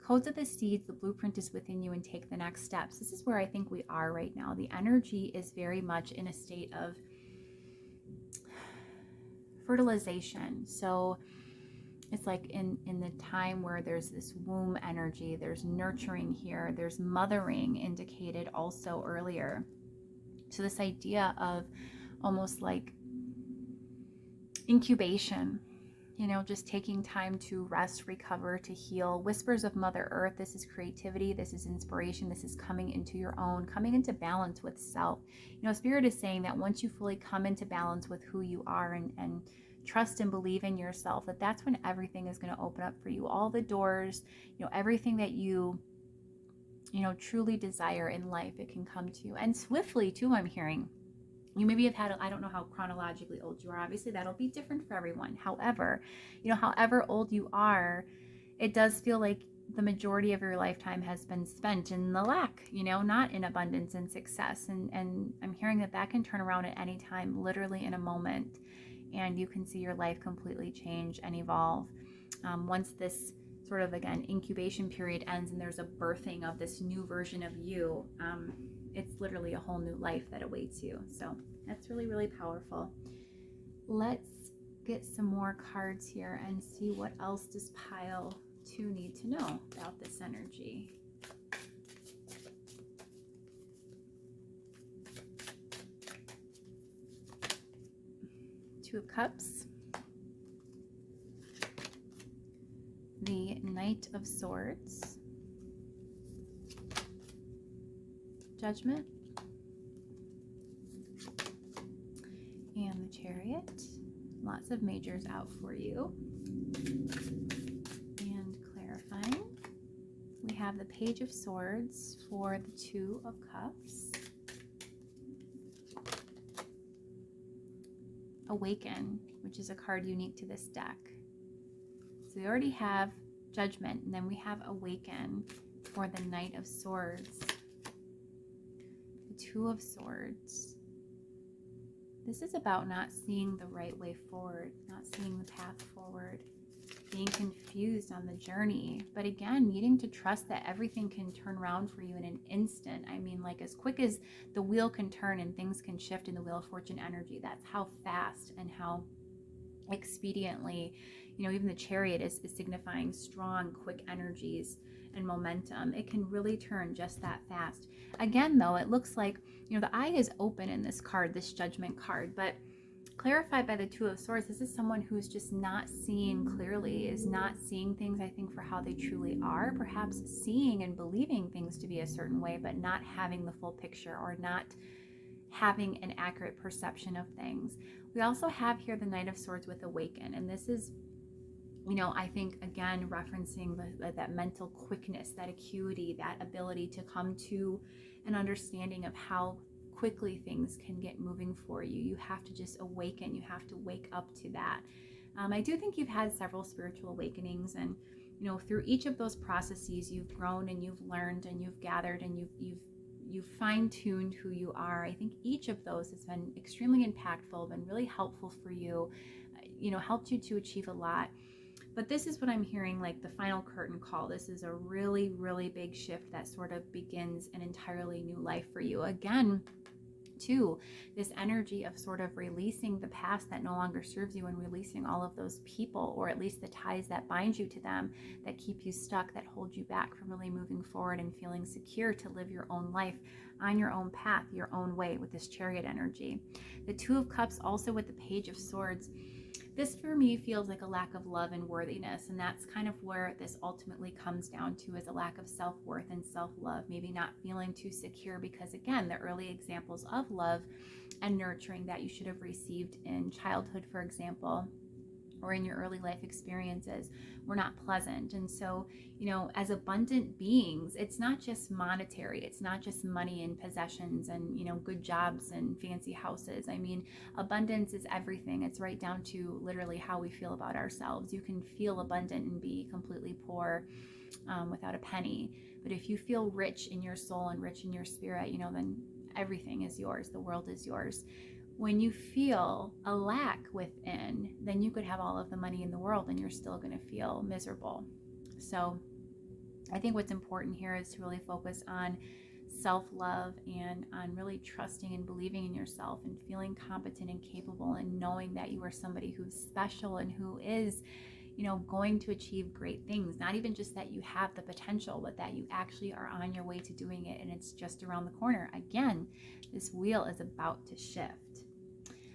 Codes of the Seeds, the blueprint is within you, and take the next steps. This is where I think we are right now. The energy is very much in a state of fertilization. So it's like in the time where there's this womb energy, there's nurturing here, there's mothering indicated also earlier. So this idea of almost like incubation, just taking time to rest, recover, to heal. Whispers of Mother Earth, this is creativity, this is inspiration, this is coming into your own, coming into balance with self. Spirit is saying that once you fully come into balance with who you are and trust and believe in yourself, that's when everything is going to open up for you. All the doors, everything that you truly desire in life, it can come to you. And swiftly too, I'm hearing. You maybe have had, I don't know how chronologically old you are. Obviously, that'll be different for everyone. However, however old you are, it does feel like the majority of your lifetime has been spent in the lack, not in abundance and success. And I'm hearing that can turn around at any time, literally in a moment. And you can see your life completely change and evolve. Once this sort of, again, incubation period ends and there's a birthing of this new version of you, it's literally a whole new life that awaits you. So that's really, really powerful. Let's get some more cards here and see what else does pile 2 need to know about this energy. Two of Cups, the Knight of Swords, Judgment, and the Chariot. Lots of majors out for you. And clarifying, we have the Page of Swords for the Two of Cups. Awaken, which is a card unique to this deck. So we already have Judgment, and then we have Awaken for the Knight of Swords. The Two of Swords. This is about not seeing the right way forward, not seeing the path forward, being confused on the journey, but again, needing to trust that everything can turn around for you in an instant. I mean, like as quick as the wheel can turn and things can shift in the Wheel of Fortune energy, that's how fast and how expediently, even the Chariot is signifying strong, quick energies and momentum. It can really turn just that fast. Again, though, it looks like, the eye is open in this card, this Judgment card, but clarified by the Two of Swords, this is someone who's just not seeing clearly, is not seeing things, I think, for how they truly are, perhaps seeing and believing things to be a certain way, but not having the full picture, or not having an accurate perception of things. We also have here the Knight of Swords with Awaken, and this is, I think, again, referencing that mental quickness, that acuity, that ability to come to an understanding of how quickly things can get moving for you. You have to just awaken. You have to wake up to that. I do think you've had several spiritual awakenings, and through each of those processes, you've grown and you've learned and you've gathered and you've fine-tuned who you are. I think each of those has been extremely impactful, been really helpful for you, helped you to achieve a lot. But this is what I'm hearing, like the final curtain call. This is a really, really big shift that sort of begins an entirely new life for you. Again, too, this energy of sort of releasing the past that no longer serves you and releasing all of those people, or at least the ties that bind you to them, that keep you stuck, that hold you back from really moving forward and feeling secure to live your own life on your own path, your own way, with this Chariot energy. The Two of Cups also with the Page of Swords. This for me feels like a lack of love and worthiness, and that's kind of where this ultimately comes down to, is a lack of self-worth and self-love, maybe not feeling too secure, because again, the early examples of love and nurturing that you should have received in childhood, for example, or in your early life experiences, were not pleasant. And so, as abundant beings, it's not just monetary, it's not just money and possessions and, good jobs and fancy houses. I mean, abundance is everything. It's right down to literally how we feel about ourselves. You can feel abundant and be completely poor without a penny. But if you feel rich in your soul and rich in your spirit, then everything is yours. The world is yours. When you feel a lack within, then you could have all of the money in the world and you're still going to feel miserable. So I think what's important here is to really focus on self-love and on really trusting and believing in yourself and feeling competent and capable, and knowing that you are somebody who's special and who is, going to achieve great things. Not even just that you have the potential, but that you actually are on your way to doing it, and it's just around the corner. Again, this wheel is about to shift.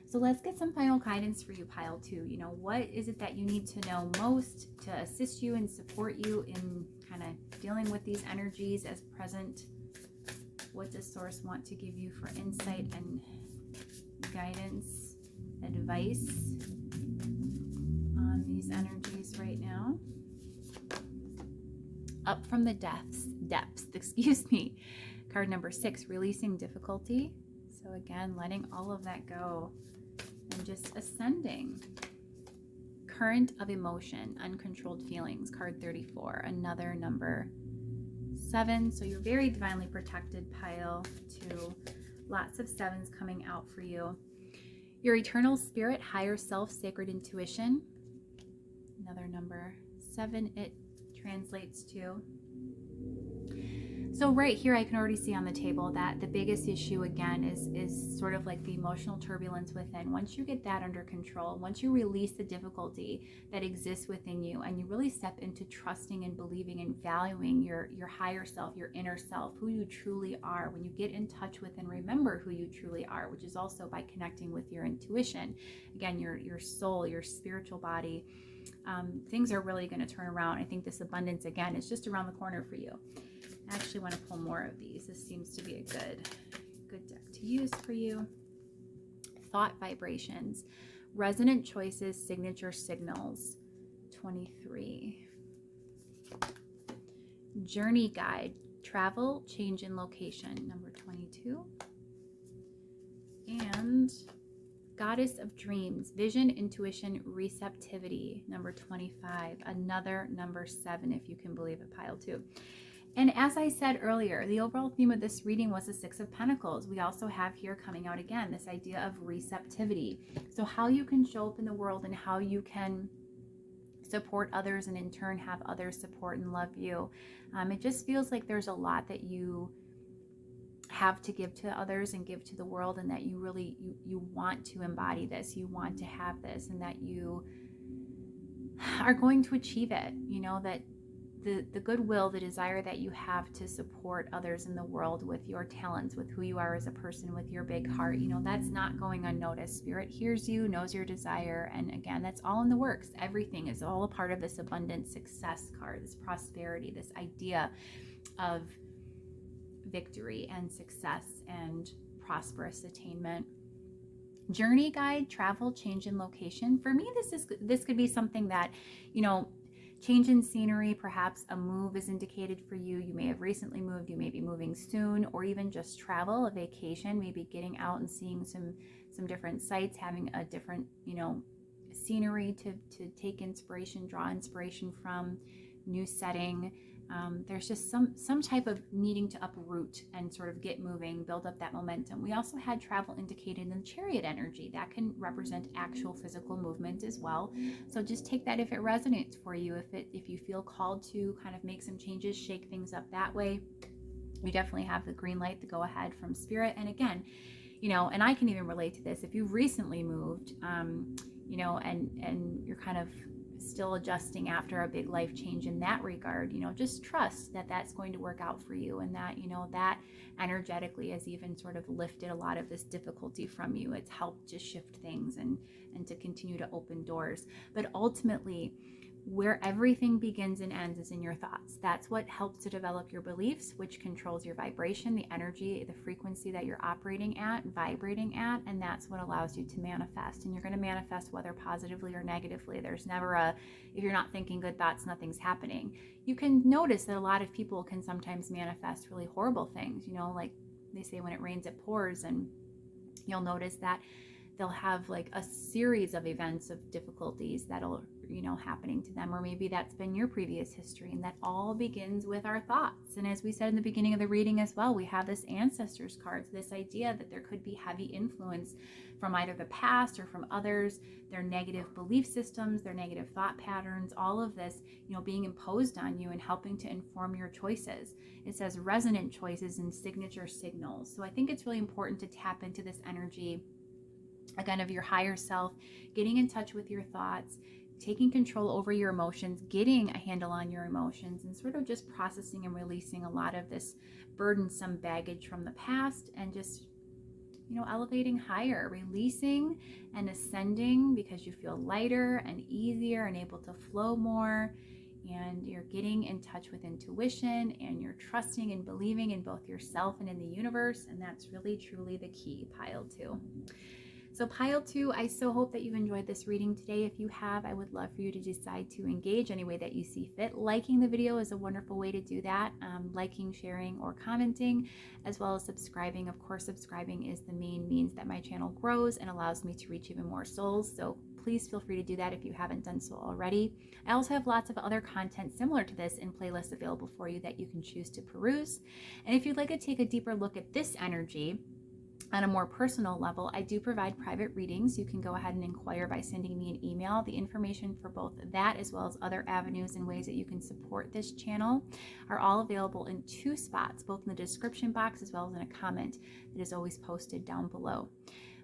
So let's get some final guidance for you, pile 2. What is it that you need to know most to assist you and support you in kind of dealing with these energies as present? What does Source want to give you for insight and guidance, advice on these energies right now? Up from the depths, Card number 6, releasing difficulty. So again, letting all of that go and just ascending. Current of emotion, uncontrolled feelings, card 34, another number 7. So you're very divinely protected, pile 2. Lots of 7s coming out for you. Your eternal spirit, higher self, sacred intuition, another number 7, it translates to. So right here, I can already see on the table that the biggest issue again is sort of like the emotional turbulence within. Once you get that under control, once you release the difficulty that exists within you, and you really step into trusting and believing and valuing your higher self, your inner self, who you truly are, when you get in touch with and remember who you truly are, which is also by connecting with your intuition, again, your soul, your spiritual body, things are really going to turn around. I think this abundance, again, is just around the corner for you. I actually want to pull more of these. This seems to be a good deck to use for you. Thought vibrations, resonant choices, signature signals, 23. Journey guide, travel, change in location, number 22. And goddess of dreams, vision, intuition, receptivity, number 25. Another number 7, if you can believe it, pile 2. And as I said earlier, the overall theme of this reading was the 6 of Pentacles. We also have here coming out again this idea of receptivity. So how you can show up in the world and how you can support others and in turn have others support and love you. It just feels like there's a lot that you have to give to others and give to the world, and that you really you want to embody this, you want to have this, and that you are going to achieve it. That the goodwill, the desire that you have to support others in the world with your talents, with who you are as a person, with your big heart, that's not going unnoticed. Spirit hears you, knows your desire, and again, that's all in the works. Everything is all a part of this abundant success card, this prosperity, this idea of victory and success and prosperous attainment. Journey guide, travel, change in location. For me, this could be something that, change in scenery, perhaps a move is indicated for you. You may have recently moved, you may be moving soon, or even just travel, a vacation, maybe getting out and seeing some different sights, having a different, scenery to take inspiration, draw inspiration from, new setting. There's just some type of needing to uproot and sort of get moving, build up that momentum. We also had travel indicated in the Chariot energy. That can represent actual physical movement as well. So just take that if it resonates for you. If you feel called to kind of make some changes, shake things up that way, you definitely have the green light, the go ahead from Spirit. And again, you know, and I can even relate to this. If you've recently moved, you know, and you're kind of still adjusting after a big life change in that regard, you know, just trust that that's going to work out for you, and that, you know, that energetically has even sort of lifted a lot of this difficulty from you. It's helped to shift things and to continue to open doors. But ultimately, where everything begins and ends is in your thoughts. That's what helps to develop your beliefs, which controls your vibration, the energy, the frequency that you're operating at, vibrating at, and that's what allows you to manifest. And you're going to manifest whether positively or negatively. There's never if you're not thinking good thoughts, nothing's happening. You can notice that a lot of people can sometimes manifest really horrible things, you know, like they say, when it rains, it pours, and you'll notice that they'll have like a series of events of difficulties that'll, you know, happening to them, or maybe that's been your previous history, and that all begins with our thoughts. And as we said in the beginning of the reading as well, we have this ancestors card, this idea that there could be heavy influence from either the past or from others, their negative belief systems, their negative thought patterns, all of this, you know, being imposed on you and helping to inform your choices. It says resonant choices and signature signals. So I think it's really important to tap into this energy again of your higher self, getting in touch with your thoughts, taking control over your emotions, getting a handle on your emotions, and sort of just processing and releasing a lot of this burdensome baggage from the past, and just, you know, elevating higher, releasing and ascending, because you feel lighter and easier and able to flow more, and you're getting in touch with intuition, and you're trusting and believing in both yourself and in the universe. And that's really truly the key, pile 2. So pile 2, I so hope that you've enjoyed this reading today. If you have, I would love for you to decide to engage any way that you see fit. Liking the video is a wonderful way to do that. Liking, sharing, or commenting, as well as subscribing. Of course, subscribing is the main means that my channel grows and allows me to reach even more souls. So please feel free to do that if you haven't done so already. I also have lots of other content similar to this in playlists available for you that you can choose to peruse. And if you'd like to take a deeper look at this energy on a more personal level, I do provide private readings. You can go ahead and inquire by sending me an email. The information for both that as well as other avenues and ways that you can support this channel are all available in 2 spots, both in the description box as well as in a comment that is always posted down below.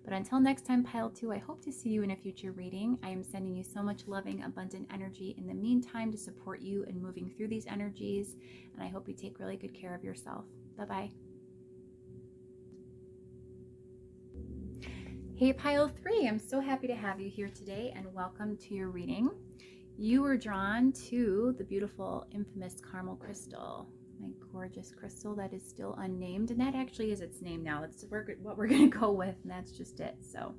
But until next time, pile 2, I hope to see you in a future reading. I am sending you so much loving, abundant energy in the meantime to support you in moving through these energies, and I hope you take really good care of yourself. Bye-bye. Hey pile 3, I'm so happy to have you here today, and welcome to your reading. You were drawn to the beautiful, infamous caramel crystal, my gorgeous crystal that is still unnamed, and that actually is its name now. That's what we're going to go with, and that's just it. So,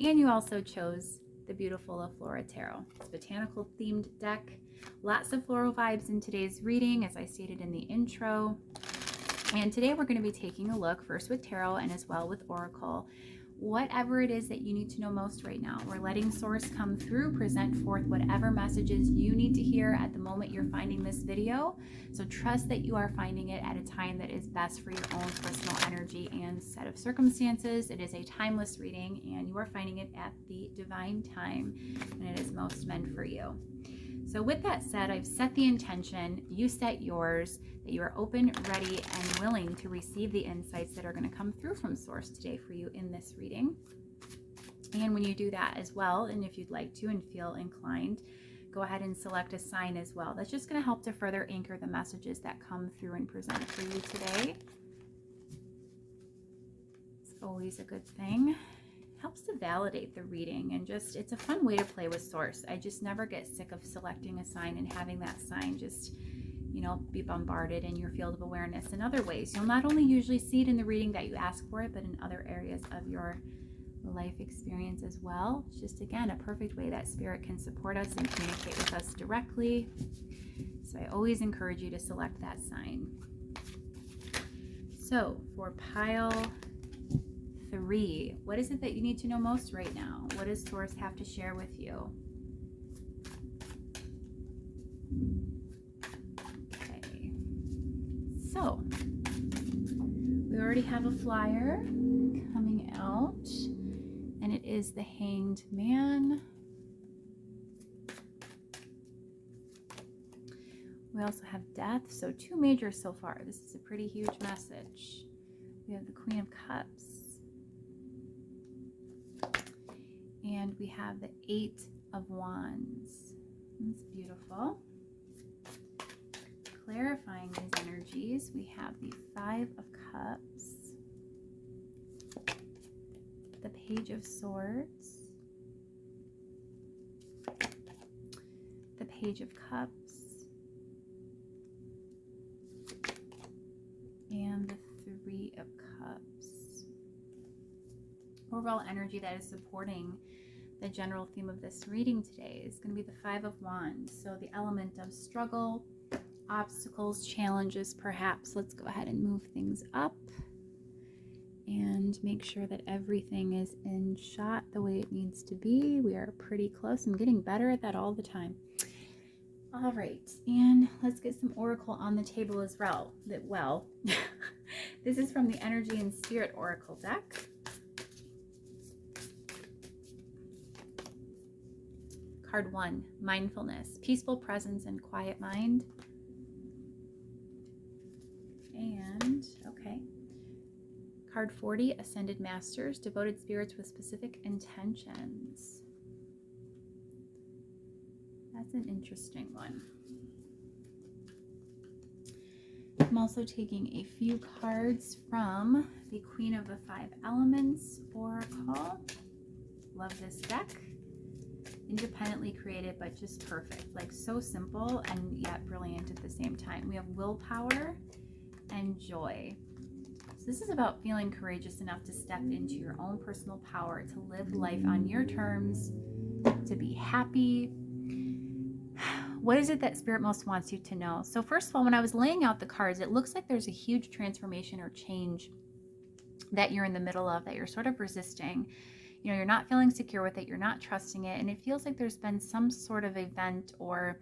and you also chose the beautiful Flora tarot. It's a botanical themed deck. Lots of floral vibes in today's reading, as I stated in the intro. And today we're going to be taking a look first with tarot and as well with oracle. Whatever it is that you need to know most right now, we're letting source come through, present forth whatever messages you need to hear at the moment you're finding this video. So trust that you are finding it at a time that is best for your own personal energy and set of circumstances. It is a timeless reading, and you are finding it at the divine time when it is most meant for you. So with that said, I've set the intention, you set yours, that you are open, ready, and willing to receive the insights that are going to come through from source today for you in this reading. And when you do that as well, and if you'd like to and feel inclined, go ahead and select a sign as well. That's just going to help to further anchor the messages that come through and present for you today. It's always a good thing. Helps to validate the reading, and just, it's a fun way to play with source. I just never get sick of selecting a sign and having that sign just, you know, be bombarded in your field of awareness in other ways. You'll not only usually see it in the reading that you ask for it, but in other areas of your life experience as well. It's just, again, a perfect way that spirit can support us and communicate with us directly. So I always encourage you to select that sign. So for pile 3. What is it that you need to know most right now? What does Source have to share with you? Okay. So, we already have a flyer coming out, and it is the Hanged Man. We also have Death, so 2 majors so far. This is a pretty huge message. We have the Queen of Cups. And we have the 8 of Wands. That's beautiful. Clarifying these energies, we have the 5 of Cups, the Page of Swords, the Page of Cups, and the 3 of Cups. Overall energy that is supporting the general theme of this reading today is going to be the 5 of Wands. So the element of struggle, obstacles, challenges, perhaps. Let's go ahead and move things up and make sure that everything is in shot the way it needs to be. We are pretty close. I'm getting better at that all the time. All right, and let's get some oracle on the table as well. This is from the Energy and Spirit Oracle deck. Card 1, mindfulness, peaceful presence and quiet mind. And, okay. Card 40, Ascended Masters, devoted spirits with specific intentions. That's an interesting one. I'm also taking a few cards from the Queen of the 5 Elements Oracle. Love this deck. Independently created, but just perfect. Like so simple and yet brilliant at the same time. We have willpower and joy. So this is about feeling courageous enough to step into your own personal power, to live life on your terms, to be happy. What is it that Spirit most wants you to know? So first of all, when I was laying out the cards, it looks like there's a huge transformation or change that you're in the middle of, that you're sort of resisting. You know, you're not feeling secure with it, you're not trusting it, and it feels like there's been some sort of event or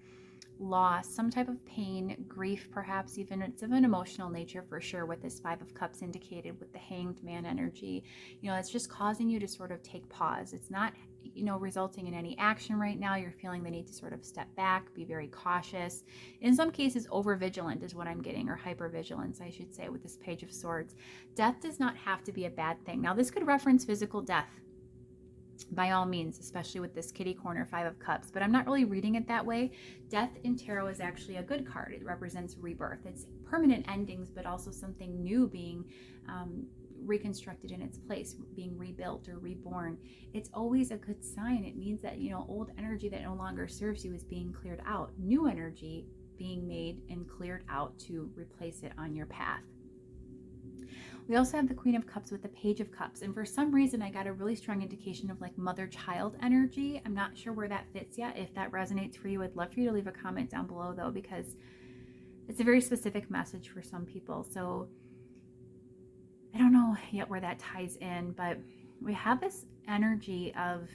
loss, some type of pain, grief, perhaps even. It's of an emotional nature for sure, with this 5 of Cups indicated with the Hanged Man energy. You know, it's just causing you to sort of take pause. It's not, you know, resulting in any action right now. You're feeling the need to sort of step back, be very cautious. In some cases, over-vigilant is what I'm getting, or hyper-vigilance, I should say, with this Page of Swords. Death does not have to be a bad thing. Now, this could reference physical death, by all means, especially with this kitty corner 5 of Cups, but I'm not really reading it that way. Death in tarot is actually a good card. It represents rebirth. It's permanent endings, but also something new being reconstructed in its place, being rebuilt or reborn. It's always a good sign. It means that, you know, old energy that no longer serves you is being cleared out. New energy being made and cleared out to replace it on your path. We also have the Queen of Cups with the Page of Cups. And for some reason, I got a really strong indication of like mother-child energy. I'm not sure where that fits yet. If that resonates for you, I'd love for you to leave a comment down below though, because it's a very specific message for some people. So I don't know yet where that ties in, but we have this energy of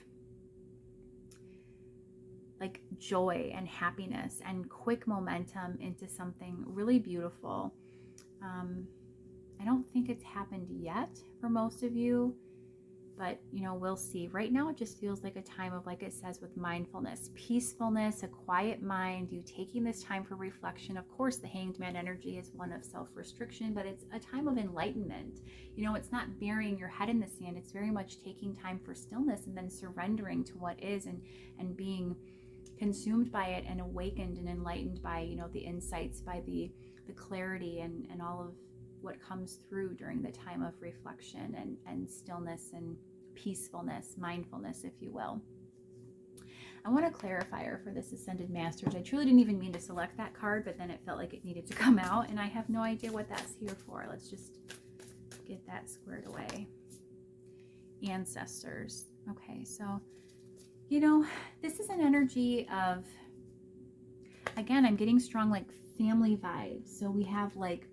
like joy and happiness and quick momentum into something really beautiful. I don't think it's happened yet for most of you, but you know, we'll see. Right now it just feels like a time of, like it says, with mindfulness, peacefulness, a quiet mind, you taking this time for reflection. Of course, the Hanged Man energy is one of self-restriction, but it's a time of enlightenment. You know, it's not burying your head in the sand. It's very much taking time for stillness and then surrendering to what is, and being consumed by it and awakened and enlightened by, you know, the insights, by the clarity and all of what comes through during the time of reflection and stillness and peacefulness, mindfulness, if you will. I want a clarifier for this Ascended Masters. I truly didn't even mean to select that card, but then it felt like it needed to come out, and I have no idea what that's here for. Let's just get that squared away. Ancestors. Okay, so, you know, this is an energy of, again, I'm getting strong like family vibes. So we have like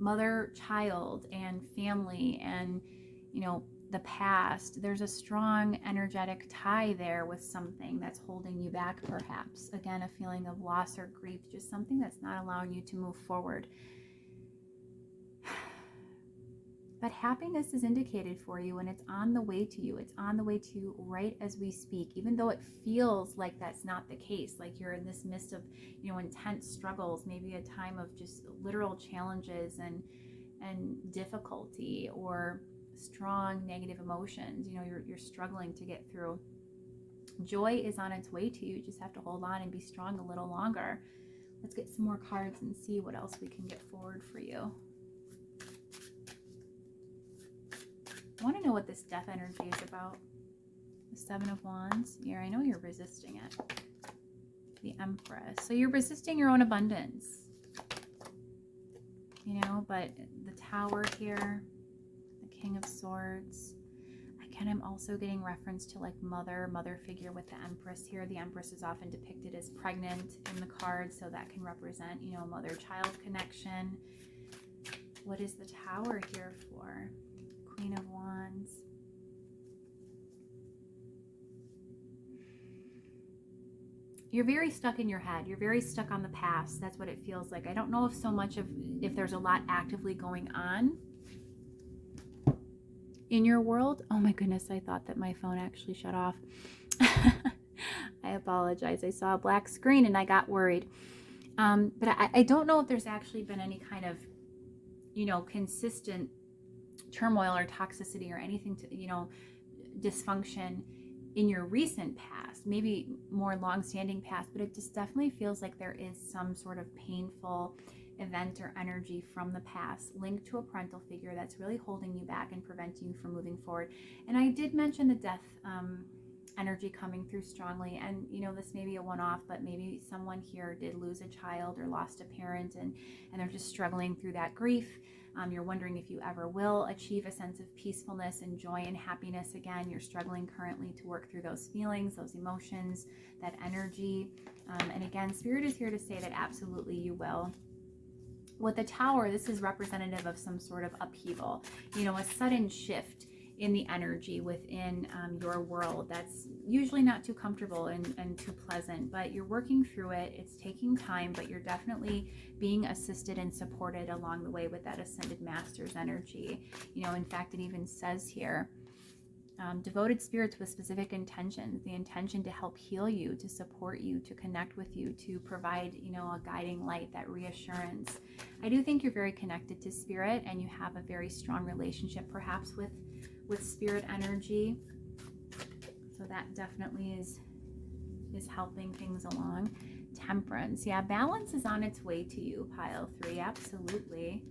mother-child and family and, the past. There's a strong energetic tie there with something that's holding you back, perhaps. Again, a feeling of loss or grief, just something that's not allowing you to move forward. But happiness is indicated for you, and it's on the way to you. It's on the way to you right as we speak, even though it feels like that's not the case, like you're in this midst of, intense struggles, maybe a time of just literal challenges and difficulty, or strong negative emotions. You're struggling to get through. Joy is on its way to you. You just have to hold on and be strong a little longer. Let's get some more cards and see what else we can get forward for you. I want to know what this death energy is about. The Seven of Wands. Yeah, I know you're resisting it. The Empress. So you're resisting your own abundance. But the Tower here, the King of Swords. Again, I'm also getting reference to like mother figure with the Empress here. The Empress is often depicted as pregnant in the card, so that can represent, mother-child connection. What is the Tower here for? Queen of Wands. You're very stuck in your head. You're very stuck on the past. That's what it feels like. I don't know if so much of if there's a lot actively going on in your world. Oh my goodness, I thought that my phone actually shut off. I apologize. I saw a black screen and I got worried. But I don't know if there's actually been any kind of, consistent turmoil or toxicity or anything to, dysfunction in your recent past, maybe more long-standing past, but it just definitely feels like there is some sort of painful event or energy from the past linked to a parental figure that's really holding you back and preventing you from moving forward. And I did mention the death energy coming through strongly, and this may be a one-off, but maybe someone here did lose a child or lost a parent, and they're just struggling through that grief. You're wondering if you ever will achieve a sense of peacefulness and joy and happiness again. You're struggling currently to work through those feelings, those emotions, that energy. And again, Spirit is here to say that absolutely you will. With the Tower, this is representative of some sort of upheaval, a sudden shift in the energy within your world that's usually not too comfortable and too pleasant, but you're working through it. It's taking time, but you're definitely being assisted and supported along the way with that Ascended Master's energy. In fact, it even says here, devoted spirits with specific intentions, the intention to help heal you, to support you, to connect with you, to provide, a guiding light, that reassurance. I do think you're very connected to Spirit, and you have a very strong relationship perhaps with Spirit energy. So that definitely is helping things along. Temperance. Yeah, balance is on its way to you, pile 3. Absolutely.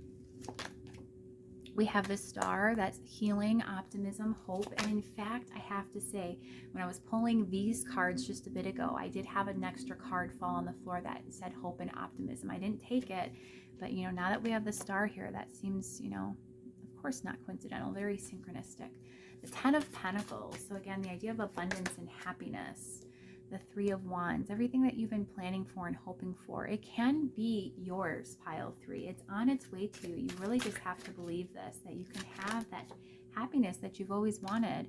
We have the Star. That's healing, optimism, hope. And in fact, I have to say, when I was pulling these cards just a bit ago, I did have an extra card fall on the floor that said hope and optimism. I didn't take it, but now that we have the Star here, that seems, of course not coincidental, very synchronistic. The 10 of Pentacles. So again, the idea of abundance and happiness. The 3 of Wands, everything that you've been planning for and hoping for, it can be yours, pile 3. It's on its way to you. You really just have to believe this, that you can have that happiness that you've always wanted.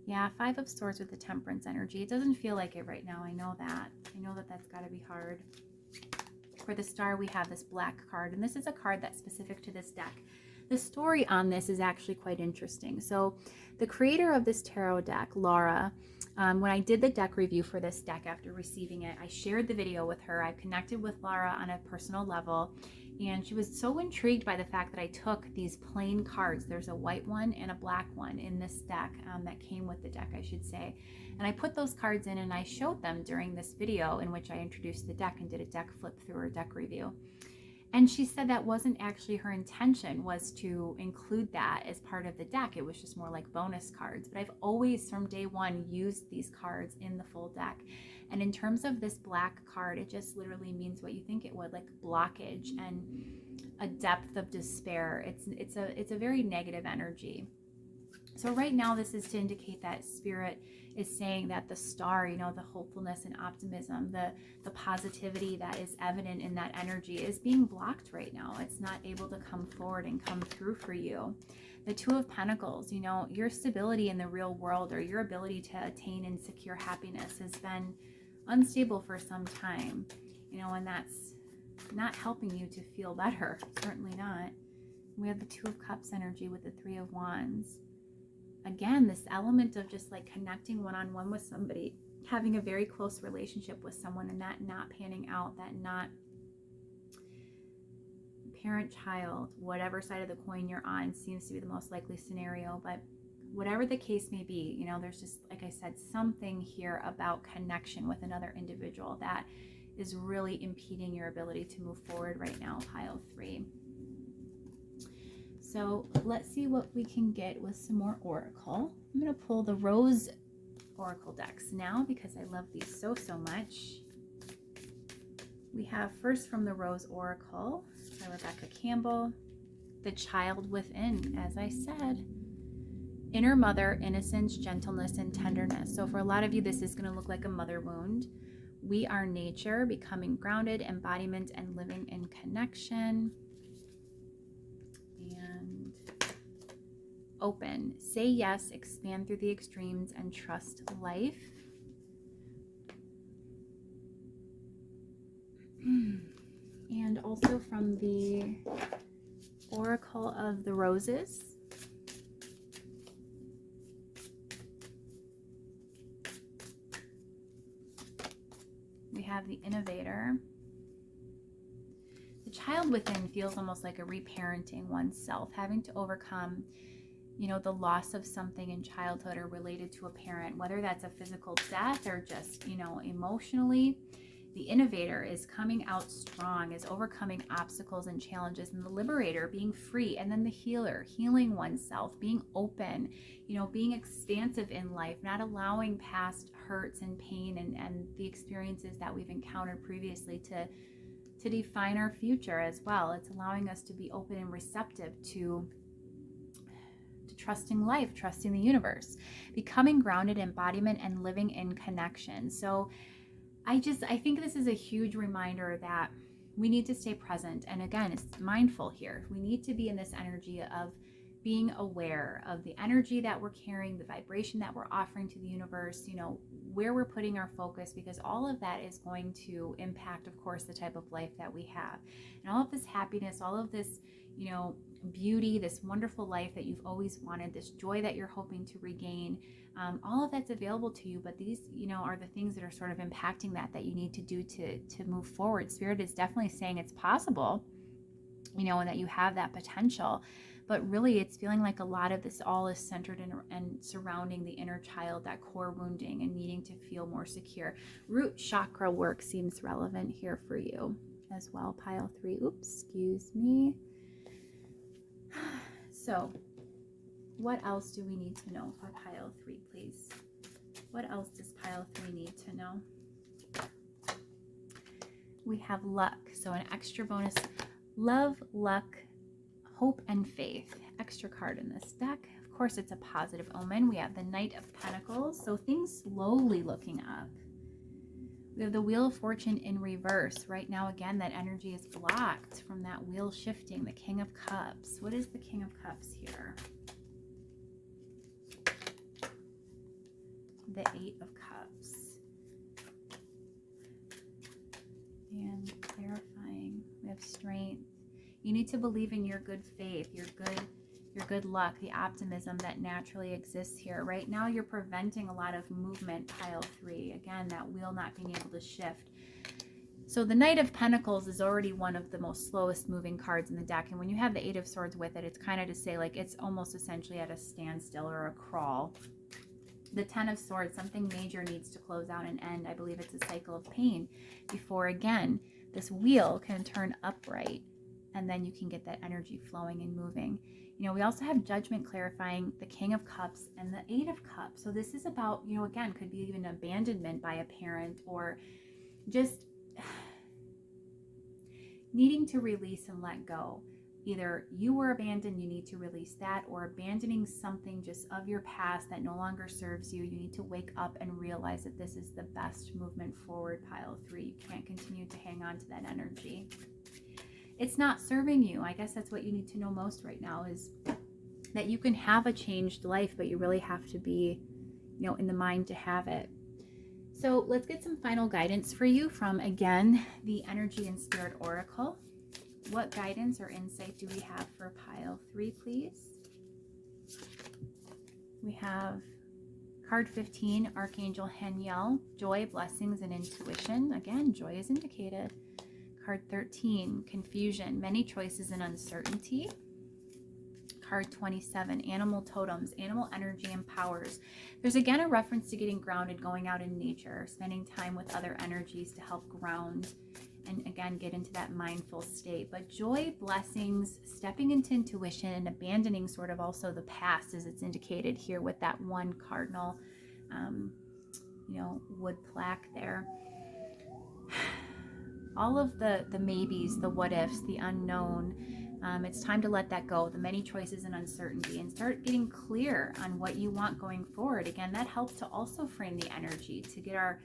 Yeah, 5 of Swords with the Temperance energy. It doesn't feel like it right now. I know that. I know that that's got to be hard. For the Star, we have this black card, and this is a card that's specific to this deck. The story on this is actually quite interesting. So the creator of this tarot deck, Laura, when I did the deck review for this deck after receiving it, I shared the video with her. I connected with Laura on a personal level, and she was so intrigued by the fact that I took these plain cards. There's a white one and a black one in this deck that came with the deck, I should say. And I put those cards in and I showed them during this video in which I introduced the deck and did a deck flip through or deck review. And she said that wasn't actually her intention, was to include that as part of the deck. It was just more like bonus cards. But I've always, from day one, used these cards in the full deck. And in terms of this black card, it just literally means what you think it would, like blockage and a depth of despair. It's a very negative energy. So right now, this is to indicate that Spirit is saying that the star, the hopefulness and optimism, the positivity that is evident in that energy is being blocked right now. It's not able to come forward and come through for you. The Two of Pentacles, your stability in the real world, or your ability to attain and secure happiness, has been unstable for some time, and that's not helping you to feel better. Certainly not. We have the Two of Cups energy with the Three of Wands. Again, this element of just like connecting one-on-one with somebody, having a very close relationship with someone, and that not panning out, that not parent-child, whatever side of the coin you're on, seems to be the most likely scenario. But whatever the case may be, there's just, like I said, something here about connection with another individual that is really impeding your ability to move forward right now, pile 3. So let's see what we can get with some more oracle. I'm going to pull the Rose Oracle decks now because I love these so much. We have first from the Rose Oracle by Rebecca Campbell, the Child Within, as I said. Inner mother, innocence, gentleness, and tenderness. So for a lot of you, this is going to look like a mother wound. We are nature, becoming grounded, embodiment, and living in connection. And open. Say yes, expand through the extremes, and trust life. And also from the Oracle of the Roses. We have the Innovator. The child within feels almost like a reparenting oneself, having to overcome, the loss of something in childhood or related to a parent, whether that's a physical death or just, emotionally. The Innovator is coming out strong, is overcoming obstacles and challenges, and the Liberator being free, and then the Healer, healing oneself, being open, being expansive in life, not allowing past hurts and pain and the experiences that we've encountered previously to define our future as well. It's allowing us to be open and receptive to trusting life, trusting the universe, becoming grounded, embodiment, and living in connection. So I think this is a huge reminder that we need to stay present. And again, it's mindful here. We need to be in this energy of being aware of the energy that we're carrying, the vibration that we're offering to the universe, where we're putting our focus, because all of that is going to impact, of course, the type of life that we have. And all of this happiness, all of this, beauty, this wonderful life that you've always wanted, this joy that you're hoping to regain, all of that's available to you. But these, are the things that are sort of impacting that you need to do to move forward. Spirit is definitely saying it's possible, and that you have that potential. But really, it's feeling like a lot of this all is centered in and surrounding the inner child, that core wounding, and needing to feel more secure. Root chakra work seems relevant here for you as well, pile 3. Oops, excuse me. So, what else do we need to know for pile 3, please? What else does pile 3 need to know? We have luck. So an extra bonus: love, luck, hope, and faith. Extra card in this deck. Of course, it's a positive omen. We have the Knight of Pentacles. So things slowly looking up. We have the Wheel of Fortune in reverse. Right now, again, that energy is blocked from that wheel shifting. The King of Cups. What is the King of Cups here? The Eight of Cups. And clarifying. We have strength. You need to believe in your good faith, your good luck, the optimism that naturally exists here. Right now, you're preventing a lot of movement, pile 3. Again, that wheel not being able to shift. So the Knight of Pentacles is already one of the most slowest moving cards in the deck. And when you have the Eight of Swords with it, it's kind of to say like it's almost essentially at a standstill or a crawl. The Ten of Swords, something major needs to close out and end. I believe it's a cycle of pain before, again, this wheel can turn upright. And then you can get that energy flowing and moving. We also have Judgment clarifying the King of Cups and the Eight of Cups. So this is about, again, could be even abandonment by a parent, or just needing to release and let go. either you were abandoned, you need to release that, or abandoning something just of your past that no longer serves you. You need to wake up and realize that this is the best movement forward, pile 3. You can't continue to hang on to that energy. It's not serving you. I guess that's what you need to know most right now, is that you can have a changed life, but you really have to be, in the mind to have it. So let's get some final guidance for you from, again, the Energy and Spirit Oracle. What guidance or insight do we have for pile 3, please? We have card 15, Archangel Haniel, joy, blessings, and intuition. Again, joy is indicated. Card 13, confusion, many choices and uncertainty. Card 27, animal totems, animal energy and powers. There's again a reference to getting grounded, going out in nature, spending time with other energies to help ground and again get into that mindful state. But joy, blessings, stepping into intuition, and abandoning sort of also the past, as it's indicated here with that one cardinal wood plaque there. All of the maybes, the what ifs, the unknown, it's time to let that go, the many choices and uncertainty, and start getting clear on what you want going forward. Again, that helps to also frame the energy, to get our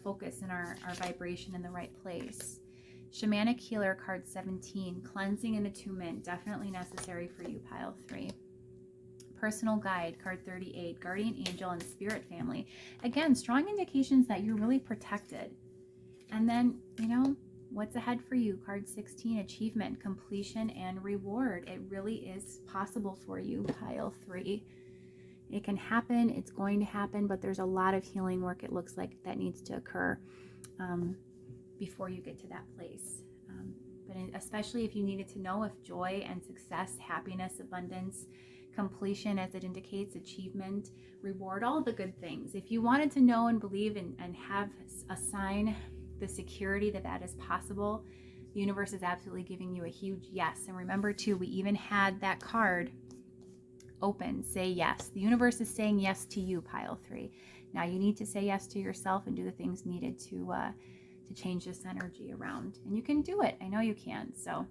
focus and our vibration in the right place. Shamanic Healer, card 17, cleansing and attunement, definitely necessary for you, pile 3. Personal Guide, card 38, Guardian Angel and Spirit Family. Again, strong indications that you're really protected. And then, what's ahead for you? Card 16, achievement, completion, and reward. It really is possible for you, pile 3. It can happen. It's going to happen, but there's a lot of healing work, it looks like, that needs to occur before you get to that place. But especially if you needed to know if joy and success, happiness, abundance, completion, as it indicates, achievement, reward, all the good things. If you wanted to know and believe and have a sign, the security that is possible, the universe is absolutely giving you a huge yes. And remember too, we even had that card open, say yes. The universe is saying yes to you, pile 3. Now you need to say yes to yourself and do the things needed to change this energy around. And you can do it. I know you can. So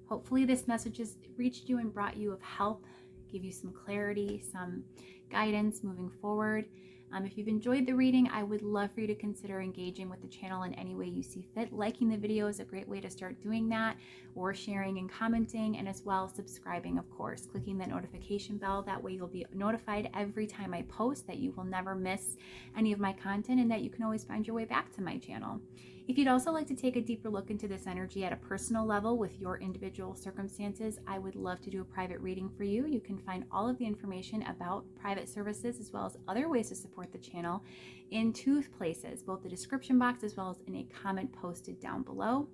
hopefully this message has reached you and brought you of help, give you some clarity, some guidance moving forward. If you've enjoyed the reading, I would love for you to consider engaging with the channel in any way you see fit. Liking the video is a great way to start doing that, or sharing and commenting, and as well subscribing, of course, clicking that notification bell. That way you'll be notified every time I post, that you will never miss any of my content, and that you can always find your way back to my channel. If you'd also like to take a deeper look into this energy at a personal level with your individual circumstances, I would love to do a private reading for you. You can find all of the information about private services as well as other ways to support the channel in 2 places, both the description box as well as in a comment posted down below.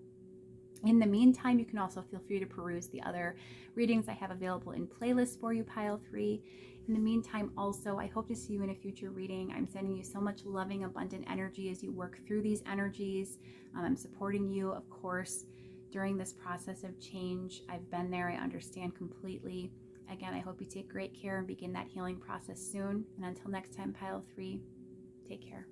In the meantime, you can also feel free to peruse the other readings I have available in playlists for you, pile 3. In the meantime, also, I hope to see you in a future reading. I'm sending you so much loving, abundant energy as you work through these energies. I'm supporting you, of course, during this process of change. I've been there. I understand completely. Again, I hope you take great care and begin that healing process soon. And until next time, pile 3, take care.